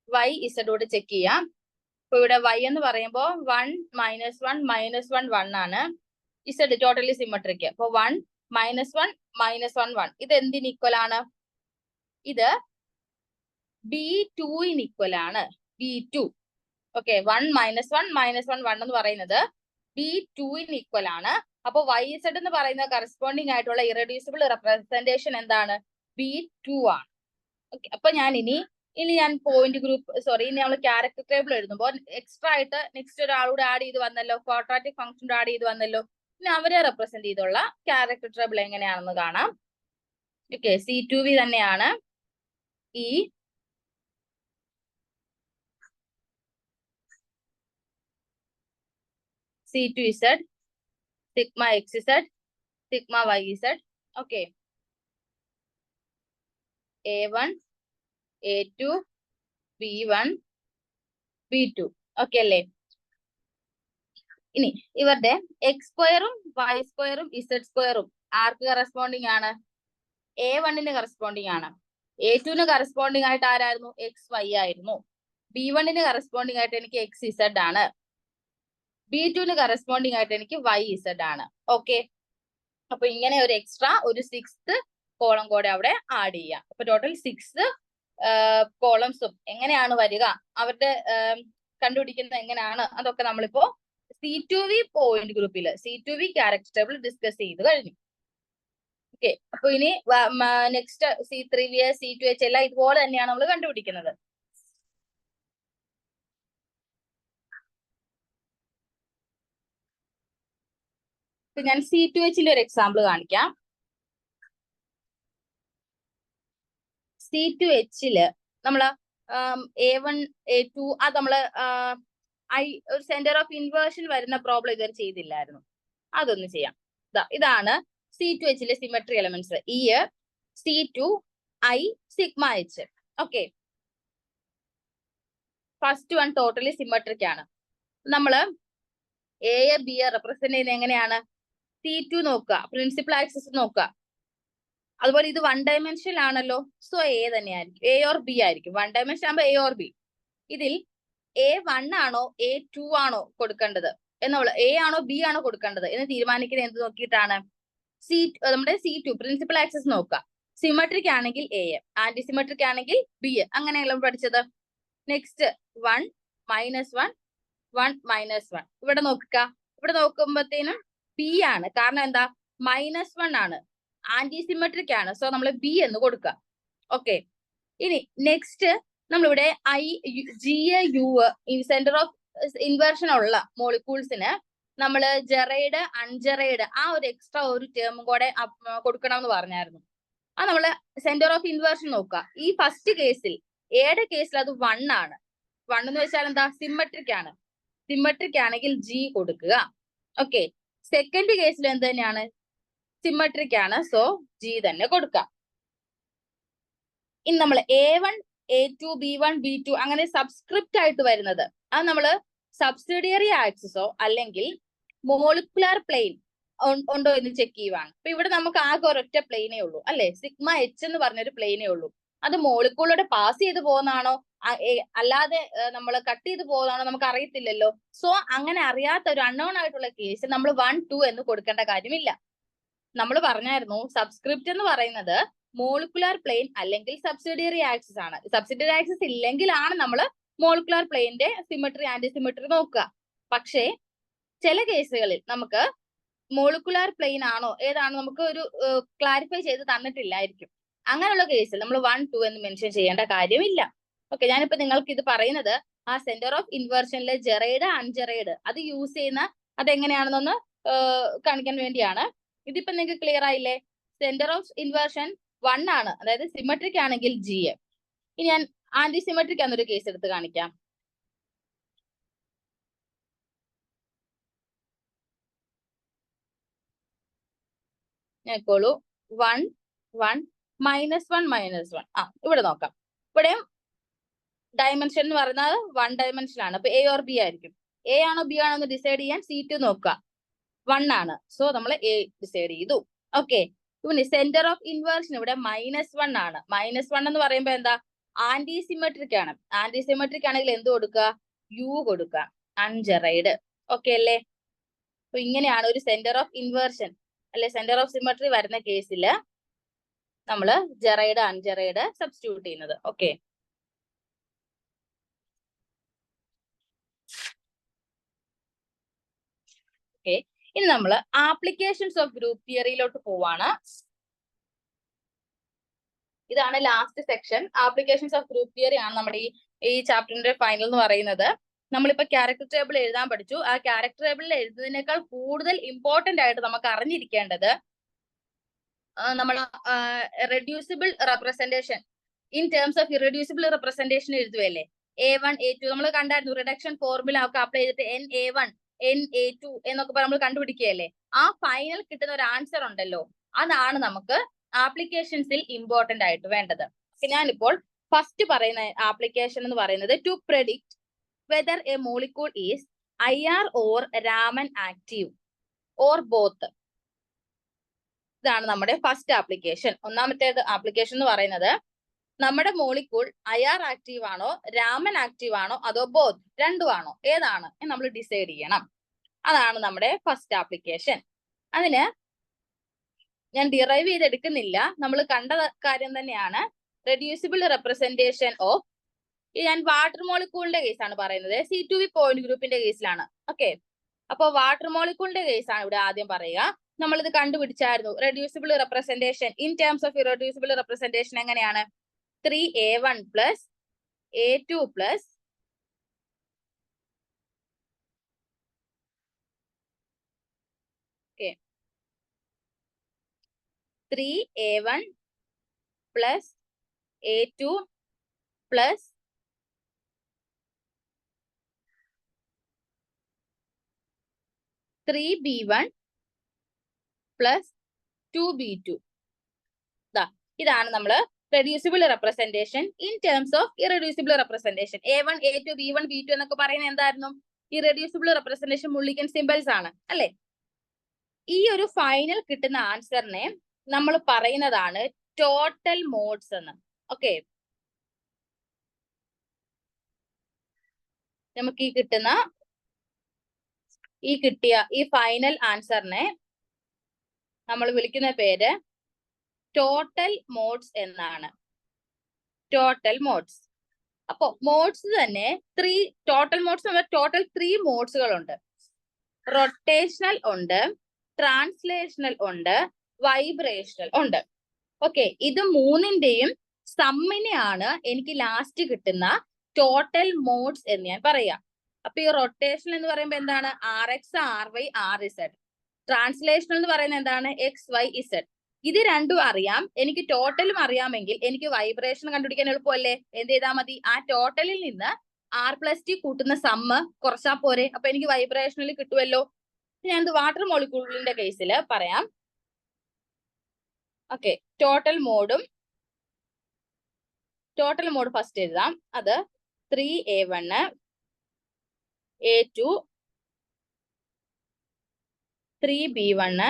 വൈ ഇസഡ് കൂടെ ചെക്ക് ചെയ്യാം. ഇപ്പൊ ഇവിടെ y എന്ന് പറയുമ്പോൾ 1 -1 -1 1 ആണ്. Z totally symmetric. അപ്പൊ 1 -1 -1 1 ഇത് എന്തിന് ഈക്വൽ ആണ്? ഇത് B2 ഈക്വൽ ആണ്. B2 ഓക്കെ 1 -1 -1 1 എന്ന് പറയുന്നത് B2 ഈക്വൽ ആണ്. അപ്പൊ y z എന്ന് പറയുന്ന കറസ്പോണ്ടിങ് ആയിട്ടുള്ള ഇറഡ്യൂസിബിൾ റെപ്രസെന്റേഷൻ എന്താണ്? B2 ആണ്. ഓക്കെ അപ്പൊ ഇനി ഞാൻ പോയിന്റ് ഗ്രൂപ്പ് ഇനി നമ്മൾ ക്യാരക്ടർ ടേബിൾ എഴുതുമ്പോൾ എക്സ്ട്രാ ആയിട്ട് നെക്സ്റ്റ് ഒരാളൂടെ ആഡ് ചെയ്ത് വന്നല്ലോ, ക്വാഡ്രാറ്റിക് ഫംഗ്ഷൻ ആഡ് ചെയ്ത് വന്നല്ലോ. ഇനി അവരെ റെപ്രസെന്റ് ചെയ്തുള്ള ക്യാരക്ടർ ടേബിൾ എങ്ങനെയാണെന്ന് കാണാം. ഓക്കെ C2V തന്നെയാണ്. ഈ C2Z sigma XZ sigma YZ. Okay A1 A2 B1 B2 okay അല്ലേ? ഇനി ഇവരുടെ എക്സ് സ്ക്വയറും വൈ സ്ക്വയറും ഇസഡ് സ്ക്വയറും ആർക്ക് കറസ്പോണ്ടിങ് ആണ്? A1 കറസ്പോണ്ടിങ് ആണ്. A2 കറസ്പോണ്ടിങ് ആയിട്ട് ആരായിരുന്നു? XY ആയിരുന്നു. B1 കറസ്പോണ്ടിങ് ആയിട്ട് എനിക്ക് XZ ആണ്. B2 കറസ്പോണ്ടിങ് ആയിട്ട് എനിക്ക് YZ ആണ്. ഓക്കെ അപ്പൊ ഇങ്ങനെ ഒരു എക്സ്ട്രാ ഒരു 6th കോളം കൂടെ അവിടെ ആഡ് ചെയ്യാം. അപ്പൊ ടോട്ടൽ 6 കോളംസും എങ്ങനെയാണ് വരിക, അവരുടെ കണ്ടുപിടിക്കുന്നത് എങ്ങനെയാണ്, അതൊക്കെ നമ്മളിപ്പോ C2V പോയിന്റ് ഗ്രൂപ്പിൽ C2V ക്യാരക്ടർ ടേബിൾ ഡിസ്കസ് ചെയ്ത് കഴിഞ്ഞു. ഓക്കെ അപ്പൊ ഇനി നെക്സ്റ്റ് C3V C2H എല്ലാം ഇതുപോലെ തന്നെയാണ് നമ്മൾ കണ്ടുപിടിക്കുന്നത്. ഞാൻ C2Hന്റെ ഒരു എക്സാമ്പിൾ കാണിക്കാം. C2Hല് നമ്മള് A1 A2 അത് നമ്മള് ഒരു സെന്റർ ഓഫ് ഇൻവേർഷൻ വരുന്ന പ്രോബ്ലം ഇതുവരെ ചെയ്തില്ലായിരുന്നു. അതൊന്ന് ചെയ്യാം. ഇതാണ് C2Hലെ symmetry elements. E C2 I sigma H. Okay first one totally symmetric ആണ്. നമ്മള് A B റെപ്രസെന്റ് ചെയ്യുന്നത് എങ്ങനെയാണ്? C2 നോക്കുക, പ്രിൻസിപ്പൽ ആക്സിസ് നോക്കുക. അതുപോലെ ഇത് 1 ഡയമെൻഷനിൽ ആണല്ലോ, സോ A തന്നെയായിരിക്കും. A or B ആയിരിക്കും. 1 ഡയമെൻഷൻ ആകുമ്പോൾ A or B. ഇതിൽ A1 ആണോ A2 ആണോ കൊടുക്കേണ്ടത് എന്നുള്ള, A ആണോ B ആണോ കൊടുക്കേണ്ടത് എന്ന് തീരുമാനിക്കുന്നത് എന്ത് നോക്കിയിട്ടാണ്? നമ്മുടെ C2 പ്രിൻസിപ്പൽ ആക്സിസ് നോക്കുക. സിമെട്രിക് ആണെങ്കിൽ A, ആന്റി സിമെട്രിക് ആണെങ്കിൽ B, അങ്ങനെയല്ല പഠിച്ചത്. നെക്സ്റ്റ് 1 -1 1 -1 ഇവിടെ നോക്കുക. ഇവിടെ നോക്കുമ്പോഴത്തേനും B ആണ്. കാരണം എന്താ? -1 ആണ്, ആന്റി സിമെട്രിക് ആണ്. സോ നമ്മൾ B എന്ന് കൊടുക്കുക. ഓക്കെ ഇനി നെക്സ്റ്റ് നമ്മളിവിടെ GU സെന്റർ ഓഫ് ഇൻവേർഷൻ ഉള്ള മോളിക്യൂൾസിന് നമ്മൾ ജെറൈഡ് അൺജെറൈഡ് ആ ഒരു എക്സ്ട്രാ ഒരു ടേമും കൂടെ കൊടുക്കണം എന്ന് പറഞ്ഞായിരുന്നു. അത് നമ്മള് സെന്റർ ഓഫ് ഇൻവേർഷൻ നോക്കുക. ഈ ഫസ്റ്റ് കേസിൽ എയുടെ കേസിൽ അത് 1 ആണ്. 1 എന്ന് വെച്ചാൽ എന്താ? സിമെട്രിക് ആണ്. സിമെട്രിക് ആണെങ്കിൽ G കൊടുക്കുക. ഓക്കെ സെക്കൻഡ് കേസിൽ എന്ത് തന്നെയാണ്? സിമെട്രിക് ആണ്, സോ G തന്നെ കൊടുക്കാം. ഇനി നമ്മൾ A1 A2 B1 B2 അങ്ങനെ സബ്സ്ക്രിപ്റ്റ് ആയിട്ട് വരുന്നത് അത് നമ്മള് സബ്സിഡിയറി ആക്സിസോ അല്ലെങ്കിൽ മോളിക്കുലാർ പ്ലെയിൻ ഉണ്ടോ എന്ന് ചെക്ക് ചെയ്യുവാണ്. അപ്പൊ ഇവിടെ നമുക്ക് ആകെ ഒരൊറ്റ പ്ലെയിനേ ഉള്ളൂ അല്ലെ, സിഗ്മ എച്ച് എന്ന് പറഞ്ഞൊരു പ്ലെയിനേ ഉള്ളൂ. അത് മോളിക്കൂളിലൂടെ പാസ് ചെയ്ത് പോകുന്നതാണോ അല്ലാതെ നമ്മൾ കട്ട് ചെയ്ത് പോകുന്നതാണോ നമുക്ക് അറിയത്തില്ലല്ലോ. സോ അങ്ങനെ അറിയാത്ത ഒരു അൺനോൺ ആയിട്ടുള്ള കേസ് നമ്മൾ 1, 2 എന്ന് കൊടുക്കേണ്ട കാര്യമില്ല. നമ്മൾ പറഞ്ഞായിരുന്നു സബ്സ്ക്രിപ്റ്റ് എന്ന് പറയുന്നത് മോളിക്കുലാർ പ്ലെയിൻ അല്ലെങ്കിൽ സബ്സിഡിയറി ആക്സിസ് ആണ്. സബ്സിഡിയറി ആക്സിസ് ഇല്ലെങ്കിലാണ് നമ്മൾ മോളിക്കുലാർ പ്ലെയിന്റെ സിമെട്രി ആന്റി സിമെട്രി നോക്കുക. പക്ഷേ ചില കേസുകളിൽ നമുക്ക് മോളിക്കുലാർ പ്ലെയിൻ ആണോ ഏതാണോ നമുക്ക് ഒരു ക്ലാരിഫൈ ചെയ്ത് തന്നിട്ടില്ലായിരിക്കും. അങ്ങനെയുള്ള കേസിൽ നമ്മൾ 1, 2 എന്ന് മെൻഷൻ ചെയ്യേണ്ട കാര്യമില്ല. ഓക്കെ, ഞാനിപ്പോ നിങ്ങൾക്ക് ഇത് പറയുന്നത് ആ സെന്റർ ഓഫ് ഇൻവേർഷനിലെ ജെറൈഡ് അൺജെറൈഡ് അത് യൂസ് ചെയ്യുന്ന അതെങ്ങനെയാണെന്നൊന്ന് കാണിക്കാൻ വേണ്ടിയാണ്. ഇതിപ്പോ നിങ്ങൾക്ക് ക്ലിയർ ആയില്ലേ? സെന്റർ ഓഫ് ഇൻവേർഷൻ 1 ആണ്, അതായത് സിമെട്രിക് ആണെങ്കിൽ ജി എ. ഇനി ഞാൻ ആന്റി സിമെട്രിക് എന്നൊരു കേസ് എടുത്ത് കാണിക്കാം. നോക്കോളൂ, 1, 1, -1, -1. ഇവിടെ നോക്കാം. ഇവിടെയും ഡയമെൻഷൻ എന്ന് പറയുന്നത് 1 ഡയമെൻഷൻ ആണ്. അപ്പൊ എ ഓർ ബി ആയിരിക്കും. എ ആണോ ബി ആണോ എന്ന് ഡിസൈഡ് ചെയ്യാൻ C2 നോക്കുക. 1 ആണ്, സോ നമ്മൾ എ ഡിസൈഡ് ചെയ്തു. ഓക്കെ, ഇനി സെന്റർ ഓഫ് ഇൻവേർഷൻ ഇവിടെ -1 ആണ്. -1 എന്ന് പറയുമ്പോ എന്താ, ആന്റി സിമെട്രിക് ആണ്. ആന്റി സിമെട്രിക് ആണെങ്കിൽ എന്ത് കൊടുക്കുക, യു കൊടുക്കുക, അൺജെറൈഡ്. ഓക്കെ അല്ലേ? അപ്പൊ ഇങ്ങനെയാണ് ഒരു സെന്റർ ഓഫ് ഇൻവേർഷൻ അല്ലെ സെന്റർ ഓഫ് സിമെട്രി വരുന്ന കേസിൽ നമ്മൾ ജെറൈഡ് അൺജെറൈഡ് സബ്സ്റ്റിറ്റ്യൂട്ട് ചെയ്യുന്നത്. ഓക്കെ, ഇനി നമ്മൾ ആപ്ലിക്കേഷൻസ് ഓഫ് ഗ്രൂപ്പ് തിയറിയിലോട്ട് പോവാണ്. ഇതാണ് last section. Applications of group theory ആണ് നമ്മുടെ ഈ ചാപ്റ്ററിന്റെ ഫൈനൽ എന്ന് പറയുന്നത്. നമ്മളിപ്പോ ക്യാരക്ടർ ടേബിൾ എഴുതാൻ പഠിച്ചു. ആ ക്യാരക്ടർ ടേബിളിൽ എഴുതുന്നതിനേക്കാൾ കൂടുതൽ ഇമ്പോർട്ടന്റ് ആയിട്ട് നമുക്ക് അറിഞ്ഞിരിക്കേണ്ടത് നമ്മൾ reducible representation in terms of irreducible representation എഴുതുവല്ലേ. A1, A2 നമ്മൾ കണ്ടായിരുന്നു. റിഡക്ഷൻ ഫോർമുല ഒക്കെ അപ്ലൈ ചെയ്തിട്ട് NA1, NA2 എന്നൊക്കെ നമ്മൾ കണ്ടുപിടിക്കുകയല്ലേ. ആ ഫൈനൽ കിട്ടുന്ന ഒരു ആൻസർ ഉണ്ടല്ലോ, അതാണ് നമുക്ക് ആപ്ലിക്കേഷൻസിൽ ഇമ്പോർട്ടന്റ് ആയിട്ട് വേണ്ടത്. ഞാനിപ്പോൾ ഫസ്റ്റ് പറയുന്ന ആപ്ലിക്കേഷൻ എന്ന് പറയുന്നത് to predict whether a molecule is IR or Raman active or both. ഇതാണ് നമ്മുടെ ഫസ്റ്റ് ആപ്ലിക്കേഷൻ. ഒന്നാമത്തെ ആപ്ലിക്കേഷൻ എന്ന് പറയുന്നത് നമ്മുടെ മോളിക്യൂൾ IR ആക്റ്റീവ് ആണോ രാമൻ ആക്റ്റീവ് ആണോ അതോ ബോത്ത് രണ്ടും ആണോ ഏതാണ് എന്ന് നമ്മൾ ഡിസൈഡ് ചെയ്യണം. അതാണ് നമ്മുടെ ഫസ്റ്റ് ആപ്ലിക്കേഷൻ. അതിന് ഞാൻ ഡിറൈവ് ചെയ്തെടുക്കുന്നില്ല, നമ്മൾ കണ്ട കാര്യം തന്നെയാണ്. റെഡ്യൂസിബിൾ റെപ്രസെന്റേഷൻ ഓഫ്, ഞാൻ വാട്ടർ മോളിക്യൂളിന്റെ കേസാണ് പറയുന്നത്. C2V പോയിന്റ് ഗ്രൂപ്പിന്റെ കേസിലാണ്. ഓക്കെ, അപ്പൊ വാട്ടർ മോളിക്യൂളിന്റെ കേസാണ് ഇവിടെ ആദ്യം പറയുക. നമ്മളിത് കണ്ടുപിടിച്ചായിരുന്നു. Reducible representation in terms of irreducible representation എങ്ങനെയാണ്, 3A1 plus A2 plus okay 3A1 plus A2 plus 3B1 plus 2B2. ഇതാണ് നമ്മൾ reducible representation in terms of irreducible representation. A1, A2, B1, B2 എന്നൊക്കെ പറയുന്നത് എന്തായിരുന്നു, ഇറെഡ്യൂസിബിൾ റെപ്രസെന്റേഷൻ മുള്ളിക്കൻ സിമ്പിൾസ് ആണ് അല്ലെ. ഈ ഒരു ഫൈനൽ കിട്ടുന്ന ആൻസറിനെ നമ്മൾ പറയുന്നതാണ് ടോട്ടൽ മോഡ്സ് എന്ന്. ഓക്കെ, നമുക്ക് ഈ ഫൈനൽ ആൻസറിനെ നമ്മൾ വിളിക്കുന്ന പേര് ടോട്ടൽ മോഡ്സ് എന്നാണ്. Total modes. അപ്പോ മോഡ്സ് തന്നെ ടോട്ടൽ മോഡ്സ് ടോട്ടൽ 3 മോഡ്സുകളുണ്ട്. റൊട്ടേഷണൽ ഉണ്ട്, ട്രാൻസ്ലേഷണൽ ഉണ്ട്, വൈബ്രേഷണൽ ഉണ്ട്. ഓക്കെ, ഇത് മൂന്നിന്റെയും സമ്മിനെയാണ് എനിക്ക് ലാസ്റ്റ് കിട്ടുന്ന ടോട്ടൽ മോഡ്സ് എന്ന് ഞാൻ പറയാം. അപ്പൊ ഈ റൊട്ടേഷണൽ എന്ന് പറയുമ്പോൾ എന്താണ്, RX, RY, RZ. ട്രാൻസ്ലേഷണൽ എന്ന് പറയുന്നത് എന്താണ്, XYZ. ഇത് രണ്ടും അറിയാം, എനിക്ക് ടോട്ടലും അറിയാമെങ്കിൽ എനിക്ക് വൈബ്രേഷൻ കണ്ടുപിടിക്കാൻ എളുപ്പമല്ലേ. എന്ത് ചെയ്താൽ മതി, ആ ടോട്ടലിൽ നിന്ന് R+T കൂട്ടുന്ന സമ്മ് കുറച്ചാ പോരെ. അപ്പൊ എനിക്ക് വൈബ്രേഷനിൽ കിട്ടുമല്ലോ. ഞാനിത് വാട്ടർ മോളിക്യൂളിന്റെ കേസിൽ പറയാം. ഓക്കെ, ടോട്ടൽ മോഡ് ഫസ്റ്റ് എഴുതാം. അത് 3A1, A2, 3b1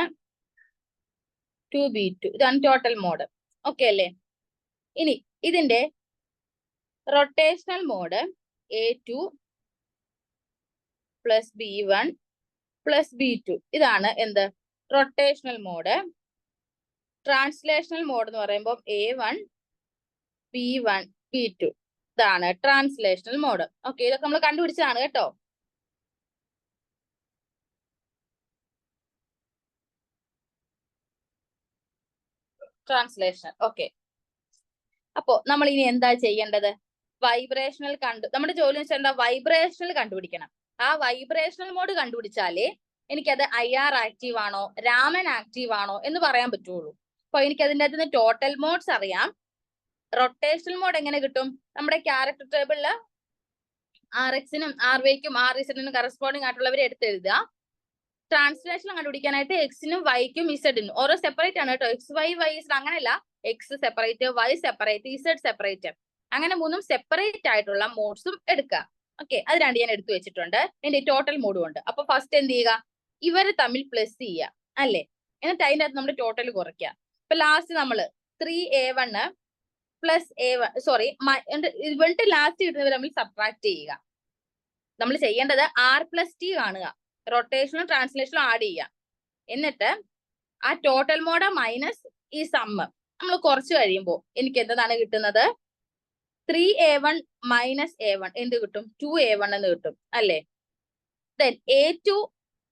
2b2 ഇതാണ് ടോട്ടൽ മോഡ്. ഓക്കെ അല്ലേ? ഇനി ഇതിന്റെ rotational mode A2 plus B1 plus B2 ഇതാണ് എന്ത്? Rotational mode. ട്രാൻസ്ലേഷണൽ മോഡ് എന്ന് പറയുമ്പോൾ A1 B1 B2 ഇതാണ് ട്രാൻസ്ലേഷണൽ മോഡ്. ഓക്കെ, ഇതൊക്കെ നമ്മൾ കണ്ടുപിടിച്ചതാണ് കേട്ടോ. ട്രാൻസ്ലേഷൻ. ഓക്കെ, അപ്പോ നമ്മൾ ഇനി എന്താ ചെയ്യേണ്ടത്? വൈബ്രേഷണൽ നമ്മുടെ ജോലി വെച്ചാൽ എന്താ? വൈബ്രേഷണൽ കണ്ടുപിടിക്കണം. ആ വൈബ്രേഷണൽ മോഡ് കണ്ടുപിടിച്ചാലേ എനിക്കത് IR ആക്റ്റീവ് ആണോ രാമൻ ആക്റ്റീവ് ആണോ എന്ന് പറയാൻ പറ്റുള്ളൂ. അപ്പൊ എനിക്ക് അതിൻ്റെ അകത്ത് നിന്ന് ടോട്ടൽ മോഡ്സ് അറിയാം. റൊട്ടേഷണൽ മോഡ് എങ്ങനെ കിട്ടും? നമ്മുടെ ക്യാരക്ടർ ടേബിളില് RXനും RYക്കും RZനും കറസ്പോണ്ടിങ് ആയിട്ടുള്ളവരെ എടുത്തെഴുതുക. ട്രാൻസ്ലേഷൻ കണ്ടുപിടിക്കാനായിട്ട് Xനും Yക്കും Zനും ഓരോ സെപ്പറേറ്റ് ആണ് കേട്ടോ. XY YZ അങ്ങനെയല്ല, X separate, Y separate, Z separate, അങ്ങനെ മൂന്നും സെപ്പറേറ്റ് ആയിട്ടുള്ള മോഡ്സും എടുക്കുക. ഓക്കെ, അത് രണ്ട് ഞാൻ എടുത്തു വെച്ചിട്ടുണ്ട്. എന്റെ ടോട്ടൽ മോഡും ഉണ്ട്. അപ്പൊ ഫസ്റ്റ് എന്ത് ചെയ്യുക? ഇവര് തമ്മിൽ പ്ലസ് ചെയ്യുക അല്ലേ? എന്നിട്ട് അതിൻ്റെ അകത്ത് നമ്മൾ ടോട്ടൽ കുറയ്ക്കുക. ഇപ്പൊ ലാസ്റ്റ് നമ്മള് 3A1 പ്ലസ് A1 സോറി ഇവരുടെ ലാസ്റ്റ് കിട്ടുന്നവർ തമ്മിൽ സബ്ട്രാക്ട് ചെയ്യുക. നമ്മൾ ചെയ്യേണ്ടത് R+T കാണുക, റൊട്ടേഷനും ട്രാൻസ്ലേഷനും ആഡ് ചെയ്യുക. എന്നിട്ട് ആ ടോട്ടൽ മോഡ് മൈനസ് ഈ സമ്മ് നമ്മൾ കുറച്ച് കഴിയുമ്പോൾ എനിക്ക് എന്താണ് കിട്ടുന്നത്? 3A1 മൈനസ് A1 എന്ത് കിട്ടും? 2A1 എന്ന് കിട്ടും അല്ലേ? ദെൻ A2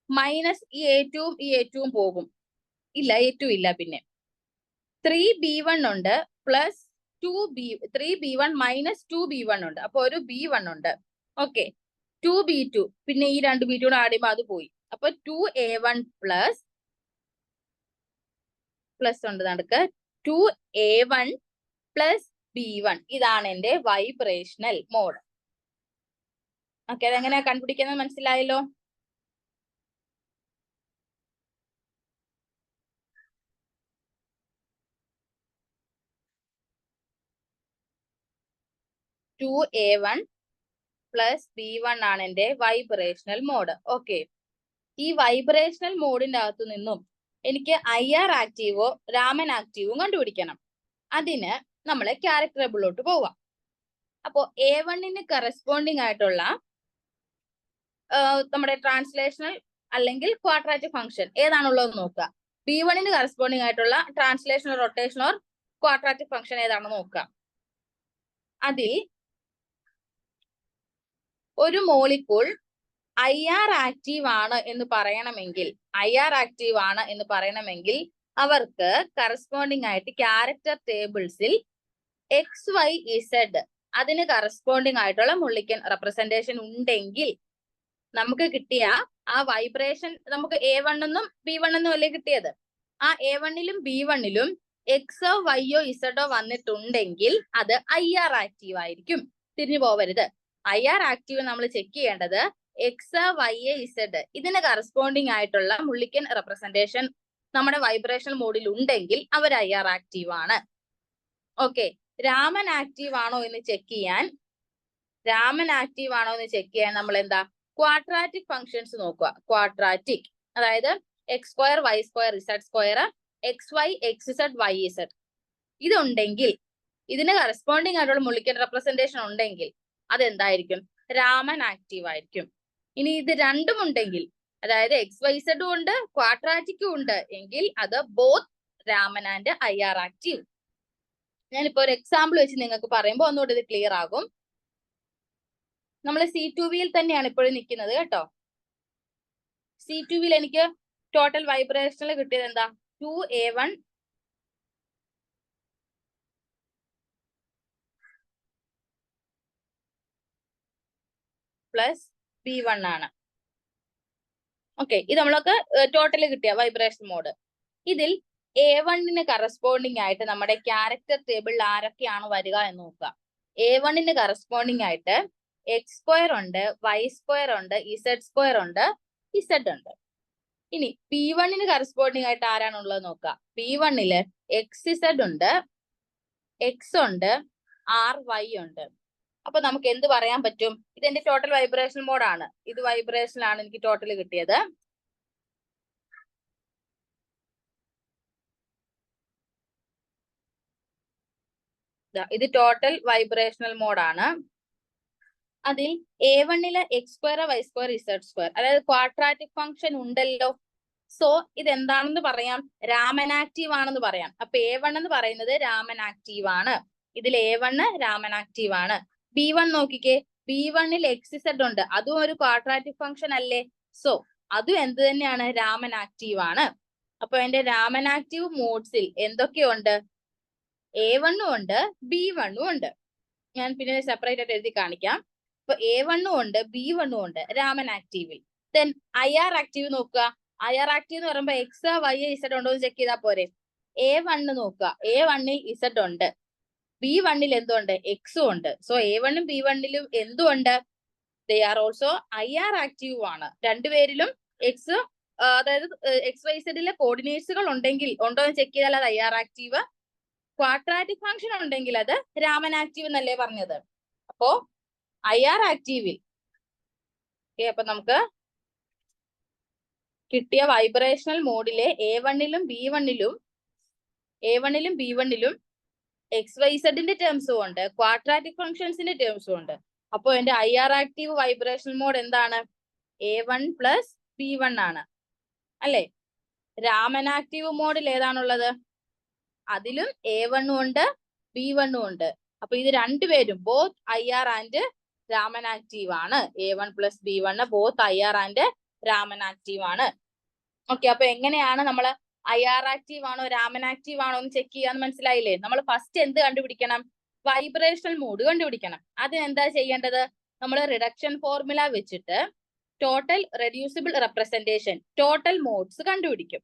മൈനസ് ഈ A2ഉം ഈ A2ഉം പോകും. ഇല്ല, A2 ഇല്ല. പിന്നെ 3B1 ഉണ്ട് പ്ലസ് 3B1 മൈനസ് 2B1 ഉണ്ട്. അപ്പൊ ഒരു B1 ഉണ്ട്. ഓക്കെ, 2B2 പിന്നെ ഈ രണ്ട് B2 കൂടെ ആഡ് ചെയ്യുമ്പോൾ അത് പോയി. അപ്പൊ 2A1 പ്ലസ് ഉണ്ട് നടുക്ക് 2A1 പ്ലസ് B1 ഇതാണ് എന്റെ വൈബ്രേഷണൽ മോഡ്. ഓക്കെ, അതെങ്ങനെയാ കണ്ടുപിടിക്കുന്നത് മനസ്സിലായല്ലോ? A1 പ്ലസ് B1 ആണ് എന്റെ വൈബ്രേഷണൽ മോഡ്. ഓക്കെ, ഈ വൈബ്രേഷണൽ മോഡിന്റെ അകത്തു നിന്നും എനിക്ക് IR ആക്റ്റീവോ രാമൻ ആക്റ്റീവും കണ്ടുപിടിക്കണം. അതിന് നമ്മൾ ക്യാരക്ടർ ടേബിളിലോട്ട് പോവാം. അപ്പോ A1ന് കറസ്പോണ്ടിങ് ആയിട്ടുള്ള നമ്മുടെ ട്രാൻസ്ലേഷണൽ അല്ലെങ്കിൽ ക്വാഡ്രാറ്റിക് ഫംഗ്ഷൻ ഏതാണുള്ളത് നോക്കുക. B1ന് കറസ്പോണ്ടിങ് ആയിട്ടുള്ള translational rotational or quadratic function ഏതാണെന്ന് നോക്കുക. അതിൽ ഒരു മോളിക്കൂൾ IR ആക്റ്റീവ് ആണ് എന്ന് പറയണമെങ്കിൽ അവർക്ക് കറസ്പോണ്ടിങ് ആയിട്ട് ക്യാരക്ടർ ടേബിൾസിൽ XYZ അതിന് കറസ്പോണ്ടിങ് ആയിട്ടുള്ള മുള്ളിക്കൻ റെപ്രസെന്റേഷൻ ഉണ്ടെങ്കിൽ നമുക്ക് കിട്ടിയ ആ വൈബ്രേഷൻ നമുക്ക് A1 എന്നും B1 എന്നും അല്ലേ കിട്ടിയത്? ആ A1ലും B1ലും Xോ Yോ Zോ വന്നിട്ടുണ്ടെങ്കിൽ അത് IR ആക്റ്റീവ് ആയിരിക്കും. തിരിഞ്ഞു പോവരുത്. IR ആക്റ്റീവ് നമ്മൾ ചെക്ക് ചെയ്യേണ്ടത് X, Y, Z ഇതിന് കറസ്പോണ്ടിങ് ആയിട്ടുള്ള മുള്ളിക്കൻ റെപ്രസെന്റേഷൻ നമ്മുടെ വൈബ്രേഷൻ മോഡിൽ ഉണ്ടെങ്കിൽ അവർ IR ആക്റ്റീവ് ആണ്. ഓക്കെ, രാമൻ ആക്റ്റീവ് ആണോ എന്ന് ചെക്ക് ചെയ്യാൻ നമ്മൾ എന്താ ക്വാഡ്രാറ്റിക് ഫംഗ്ഷൻസ് നോക്കുക. ക്വാഡ്രാറ്റിക് അതായത് X² Y² Z² XY XZ YZ ഇതുണ്ടെങ്കിൽ, ഇതിന് കറസ്പോണ്ടിങ് ആയിട്ടുള്ള മുള്ളിക്കൻ റെപ്രസെന്റേഷൻ ഉണ്ടെങ്കിൽ അതെന്തായിരിക്കും? രാമൻ ആക്റ്റീവ് ആയിരിക്കും. ഇനി ഇത് രണ്ടും ഉണ്ടെങ്കിൽ, അതായത് XYZ ഉണ്ട് ക്വാഡ്രാറ്റിക്കും ഉണ്ട് എങ്കിൽ അത് both Raman and IR active. ഞാനിപ്പോ ഒരു എക്സാമ്പിൾ വെച്ച് നിങ്ങൾക്ക് പറയുമ്പോൾ ഒന്നുകൂടി ഇത് ക്ലിയർ ആകും. നമ്മൾ C2Vയിൽ തന്നെയാണ് ഇപ്പോഴും നിൽക്കുന്നത് കേട്ടോ. C2Vയിൽ എനിക്ക് ടോട്ടൽ വൈബ്രേഷനിൽ കിട്ടിയത് എന്താ? 2A1 പ്ലസ് B1 ആണ്. ഓക്കെ, ഇത് നമ്മൾക്ക് ടോട്ടൽ കിട്ടിയ വൈബ്രേഷൻ മോഡ്. ഇതിൽ A1ന് കറസ്പോണ്ടിങ് ആയിട്ട് നമ്മുടെ ക്യാരക്ടർ ടേബിളിൽ ആരൊക്കെയാണ് വരിക എന്ന് നോക്കുക. A1ന് കറസ്പോണ്ടിങ് ആയിട്ട് X² ഉണ്ട്, Y² ഉണ്ട്, Z² ഉണ്ട്, Z ഉണ്ട്. ഇനി P1ന് കറസ്പോണ്ടിങ് ആയിട്ട് ആരാണുള്ളത് നോക്കുക. P1ല് XZ ഉണ്ട്, X ഉണ്ട്, RY ഉണ്ട്. അപ്പൊ നമുക്ക് എന്ത് പറയാൻ പറ്റും? ഇതെന്റെ ടോട്ടൽ വൈബ്രേഷൻ മോഡാണ്. ഇത് വൈബ്രേഷനിലാണ് എനിക്ക് ടോട്ടൽ കിട്ടിയത്. ഇത് ടോട്ടൽ വൈബ്രേഷണൽ മോഡാണ്. അതിൽ A1 x² y² z², അതായത് ക്വാഡ്രാറ്റിക് ഫംഗ്ഷൻ ഉണ്ടല്ലോ. സോ ഇത് എന്താണെന്ന് പറയാം? രാമൻ ആക്റ്റീവ് ആണെന്ന് പറയാം. അപ്പൊ A1 എന്ന് പറയുന്നത് രാമൻ ആക്റ്റീവ് ആണ്. ഇതിൽ A1 രാമൻ ആക്റ്റീവ് ആണ്. B1 നോക്കിക്കേ, B1 xz ഉണ്ട്, അതും ഒരു ക്വാഡ്രാറ്റിക് ഫംഗ്ഷൻ അല്ലേ. സോ അതും എന്ത് തന്നെയാണ്? രാമൻ ആക്റ്റീവ് ആണ്. അപ്പൊ എന്റെ രാമൻ ആക്റ്റീവ് മോഡ്സിൽ എന്തൊക്കെയുണ്ട്? A1 ഉണ്ട്, B1 ഉണ്ട്. ഞാൻ പിന്നെ സെപ്പറേറ്റ് ആയിട്ട് എഴുതി കാണിക്കാം. ഇപ്പൊ A1 ഉണ്ട്, B1 ഉണ്ട് രാമൻ ആക്റ്റീവിൽ. ദെൻ IR ആക്റ്റീവ് നോക്കുക. IR ആക്റ്റീവ് എന്ന് പറയുമ്പോൾ X, Y, Z ഉണ്ടോ എന്ന് ചെക്ക് ചെയ്താൽ പോരെ. A1 നോക്കുക, A1 Z ഉണ്ട്, B1 എന്തുണ്ട്? X ഉണ്ട്. സോ A1 B1 എന്തുണ്ട്? They are also IR active ആണ്. രണ്ടുപേരിലും X, അതായത് XYZ കോർഡിനേറ്റ്സുകൾ ഉണ്ടെങ്കിൽ ഉണ്ടോ എന്ന് ചെക്ക് ചെയ്താൽ അത് IR ആക്റ്റീവ്. ക്വാഡ്രാറ്റിക് ഫംഗ്ഷൻ ഉണ്ടെങ്കിൽ അത് രാമൻ ആക്റ്റീവ് എന്നല്ലേ പറഞ്ഞത്. അപ്പോ IR ആക്റ്റീവിൽ അപ്പൊ നമുക്ക് കിട്ടിയ വൈബ്രേഷണൽ മോഡിലെ A1 B1 XYZ ടേംസും ഉണ്ട്, ക്വാഡ്രാറ്റിക് ഫംഗ്ഷൻസിന്റെ ടേംസും ഉണ്ട്. അപ്പൊ എന്റെ IR ആക്റ്റീവ് വൈബ്രേഷണൽ മോഡ് എന്താണ്? A1 + B1 ആണ് അല്ലെ. രാമൻ ആക്റ്റീവ് മോഡിൽ ഏതാണുള്ളത്? അതിലും A1 ഉണ്ട്, B1 ഉണ്ട്. അപ്പൊ ഇത് രണ്ടുപേരും both IR and Raman active ആണ്. A1 + B1 both IR and Raman active ആണ്. ഓക്കെ, അപ്പൊ എങ്ങനെയാണ് നമ്മൾ IR ആക്റ്റീവ് ആണോ രാമൻ ആക്റ്റീവ് ആണോ എന്ന് ചെക്ക് ചെയ്യാന്ന് മനസ്സിലായില്ലേ? നമ്മൾ ഫസ്റ്റ് എന്ത് കണ്ടുപിടിക്കണം? വൈബ്രേഷണൽ മോഡ് കണ്ടുപിടിക്കണം. അതിനെന്താ ചെയ്യേണ്ടത്? നമ്മൾ റിഡക്ഷൻ ഫോർമുല വെച്ചിട്ട് total reducible representation, total modes കണ്ടുപിടിക്കും.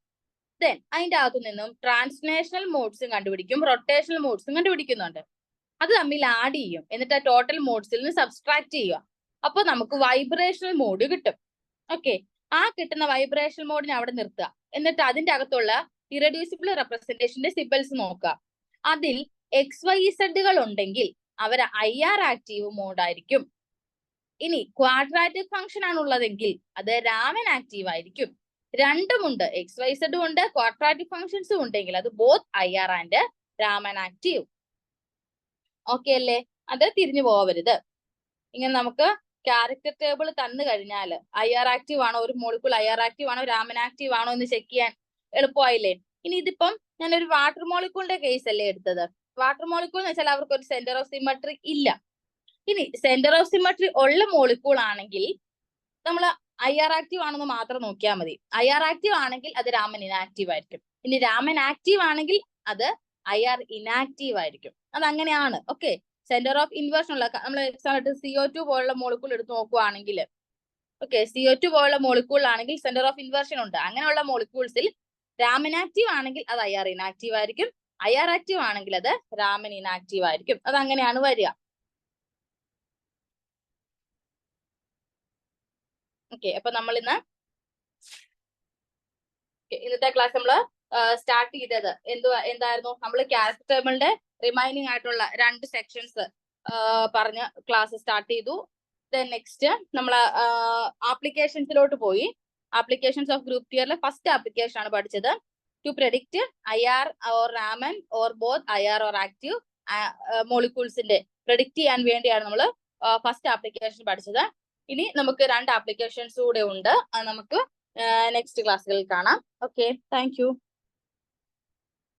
ദെൻ അതിന്റെ അകത്തു നിന്നും ട്രാൻസ്ലേഷണൽ മോഡ്സും കണ്ടുപിടിക്കും, റൊട്ടേഷണൽ മോഡ്സും കണ്ടുപിടിക്കുന്നുണ്ട്. അത് തമ്മിൽ ആഡ് ചെയ്യും, എന്നിട്ട് ടോട്ടൽ മോഡ്സിൽ നിന്ന് സബ്സ്ട്രാക്ട് ചെയ്യുക. അപ്പൊ നമുക്ക് വൈബ്രേഷണൽ മോഡ് കിട്ടും. ഓക്കെ, ആ കിട്ടുന്ന വൈബ്രേഷണൽ മോഡിനെ അവിടെ നിർത്തുക. എന്നിട്ട് അതിന്റെ അകത്തുള്ള ഇറഡ്യൂസിബിൾ റെപ്രസെന്റേഷന്റെ സിമ്പിൾസ് നോക്കുക. അതിൽ XYZ ഉണ്ടെങ്കിൽ അവർ IR ആക്റ്റീവ് മോഡായിരിക്കും. ഇനി ക്വാഡ്രാറ്റിക് ഫംഗ്ഷൻ ആണുള്ളതെങ്കിൽ അത് രാമൻ ആക്റ്റീവ് ആയിരിക്കും. രണ്ടുമുണ്ട്, XYZ ഉണ്ട്, ക്വാഡ്രാറ്റിക് ഫംഗ്ഷൻസും ഉണ്ടെങ്കിൽ അത് both IR and Raman active. Okay അല്ലേ? അത് തിരിഞ്ഞു പോവരുത്. ഇങ്ങനെ നമുക്ക് ക്യാരക്ടർ ടേബിൾ തന്നു കഴിഞ്ഞാൽ IR ആക്റ്റീവ് ആണോ, ഒരു മോളിക്യൂൾ IR ആക്റ്റീവ് ആണോ രാമൻ ആക്റ്റീവ് ആണോ എന്ന് ചെക്ക് ചെയ്യാൻ എളുപ്പമായില്ലേ? ഇനി ഇതിപ്പം ഞാനൊരു വാട്ടർ മോളിക്യൂളിന്റെ കേസ് അല്ലേ എടുത്തത്. വാട്ടർ മോളിക്യൂൾ എന്ന് വെച്ചാൽ അവർക്ക് ഒരു സെന്റർ ഓഫ് സിമട്രി ഇല്ല. ഇനി സെന്റർ ഓഫ് സിമട്രി ഉള്ള മോളിക്യൂൾ ആണെങ്കിൽ നമ്മൾ IR ആക്റ്റീവ് ആണെന്ന് മാത്രം നോക്കിയാൽ മതി. IR ആക്റ്റീവ് ആണെങ്കിൽ അത് രാമൻ ഇനാക്റ്റീവ് ആയിരിക്കും. ഇനി രാമൻ ആക്റ്റീവ് ആണെങ്കിൽ അത് IR ഇനാക്റ്റീവ് ആയിരിക്കും. അത് അങ്ങനെയാണ്. ഓക്കെ, സെന്റർ ഓഫ് ഇൻവേർഷൻ ഉള്ള നമ്മൾ എക്സാമ്പിൾ CO2 പോലുള്ള മോളിക്യൂൾ എടുത്ത് നോക്കുവാണെങ്കിൽ, ഓക്കെ, CO2 പോലുള്ള മോളിക്യൂൾ ആണെങ്കിൽ സെന്റർ ഓഫ് ഇൻവേർഷൻ ഉണ്ട്. അങ്ങനെയുള്ള മോളിക്യൂൾസിൽ രാമൻ ആക്റ്റീവ് ആണെങ്കിൽ അത് IR ഇനാക്റ്റീവ് ആയിരിക്കും, IR ആക്റ്റീവ് ആണെങ്കിൽ അത് രാമൻ ഇനാക്റ്റീവ് ആയിരിക്കും. അത് അങ്ങനെയാണ് വരിക. ഓക്കെ, അപ്പൊ നമ്മൾ ഇന്നത്തെ ക്ലാസ് നമ്മൾ സ്റ്റാർട്ട് ചെയ്തത് എന്തായിരുന്നു? നമ്മൾ ക്യാരക്ടർ ടേബിളിന്റെ റിമൈനിങ് ആയിട്ടുള്ള 2 സെക്ഷൻസ് പറഞ്ഞ് ക്ലാസ് സ്റ്റാർട്ട് ചെയ്തു. ദെൻ നെക്സ്റ്റ് നമ്മൾ ആപ്ലിക്കേഷൻസിലോട്ട് പോയി. ആപ്ലിക്കേഷൻസ് ഓഫ് ഗ്രൂപ്പ് തിയറിലെ ഫസ്റ്റ് ആപ്ലിക്കേഷൻ ആണ് പഠിച്ചത്. To predict IR or Raman or both IR or active മോളിക്യൂൾസിന്റെ പ്രെഡിക്റ്റ് ചെയ്യാൻ വേണ്ടിയാണ് നമ്മൾ ഫസ്റ്റ് ആപ്ലിക്കേഷൻ പഠിച്ചത്. ഇനി നമുക്ക് 2 ആപ്ലിക്കേഷൻസ് കൂടെ ഉണ്ട്. അത് നമുക്ക് നെക്സ്റ്റ് ക്ലാസ്സുകളിൽ കാണാം. Okay, thank you.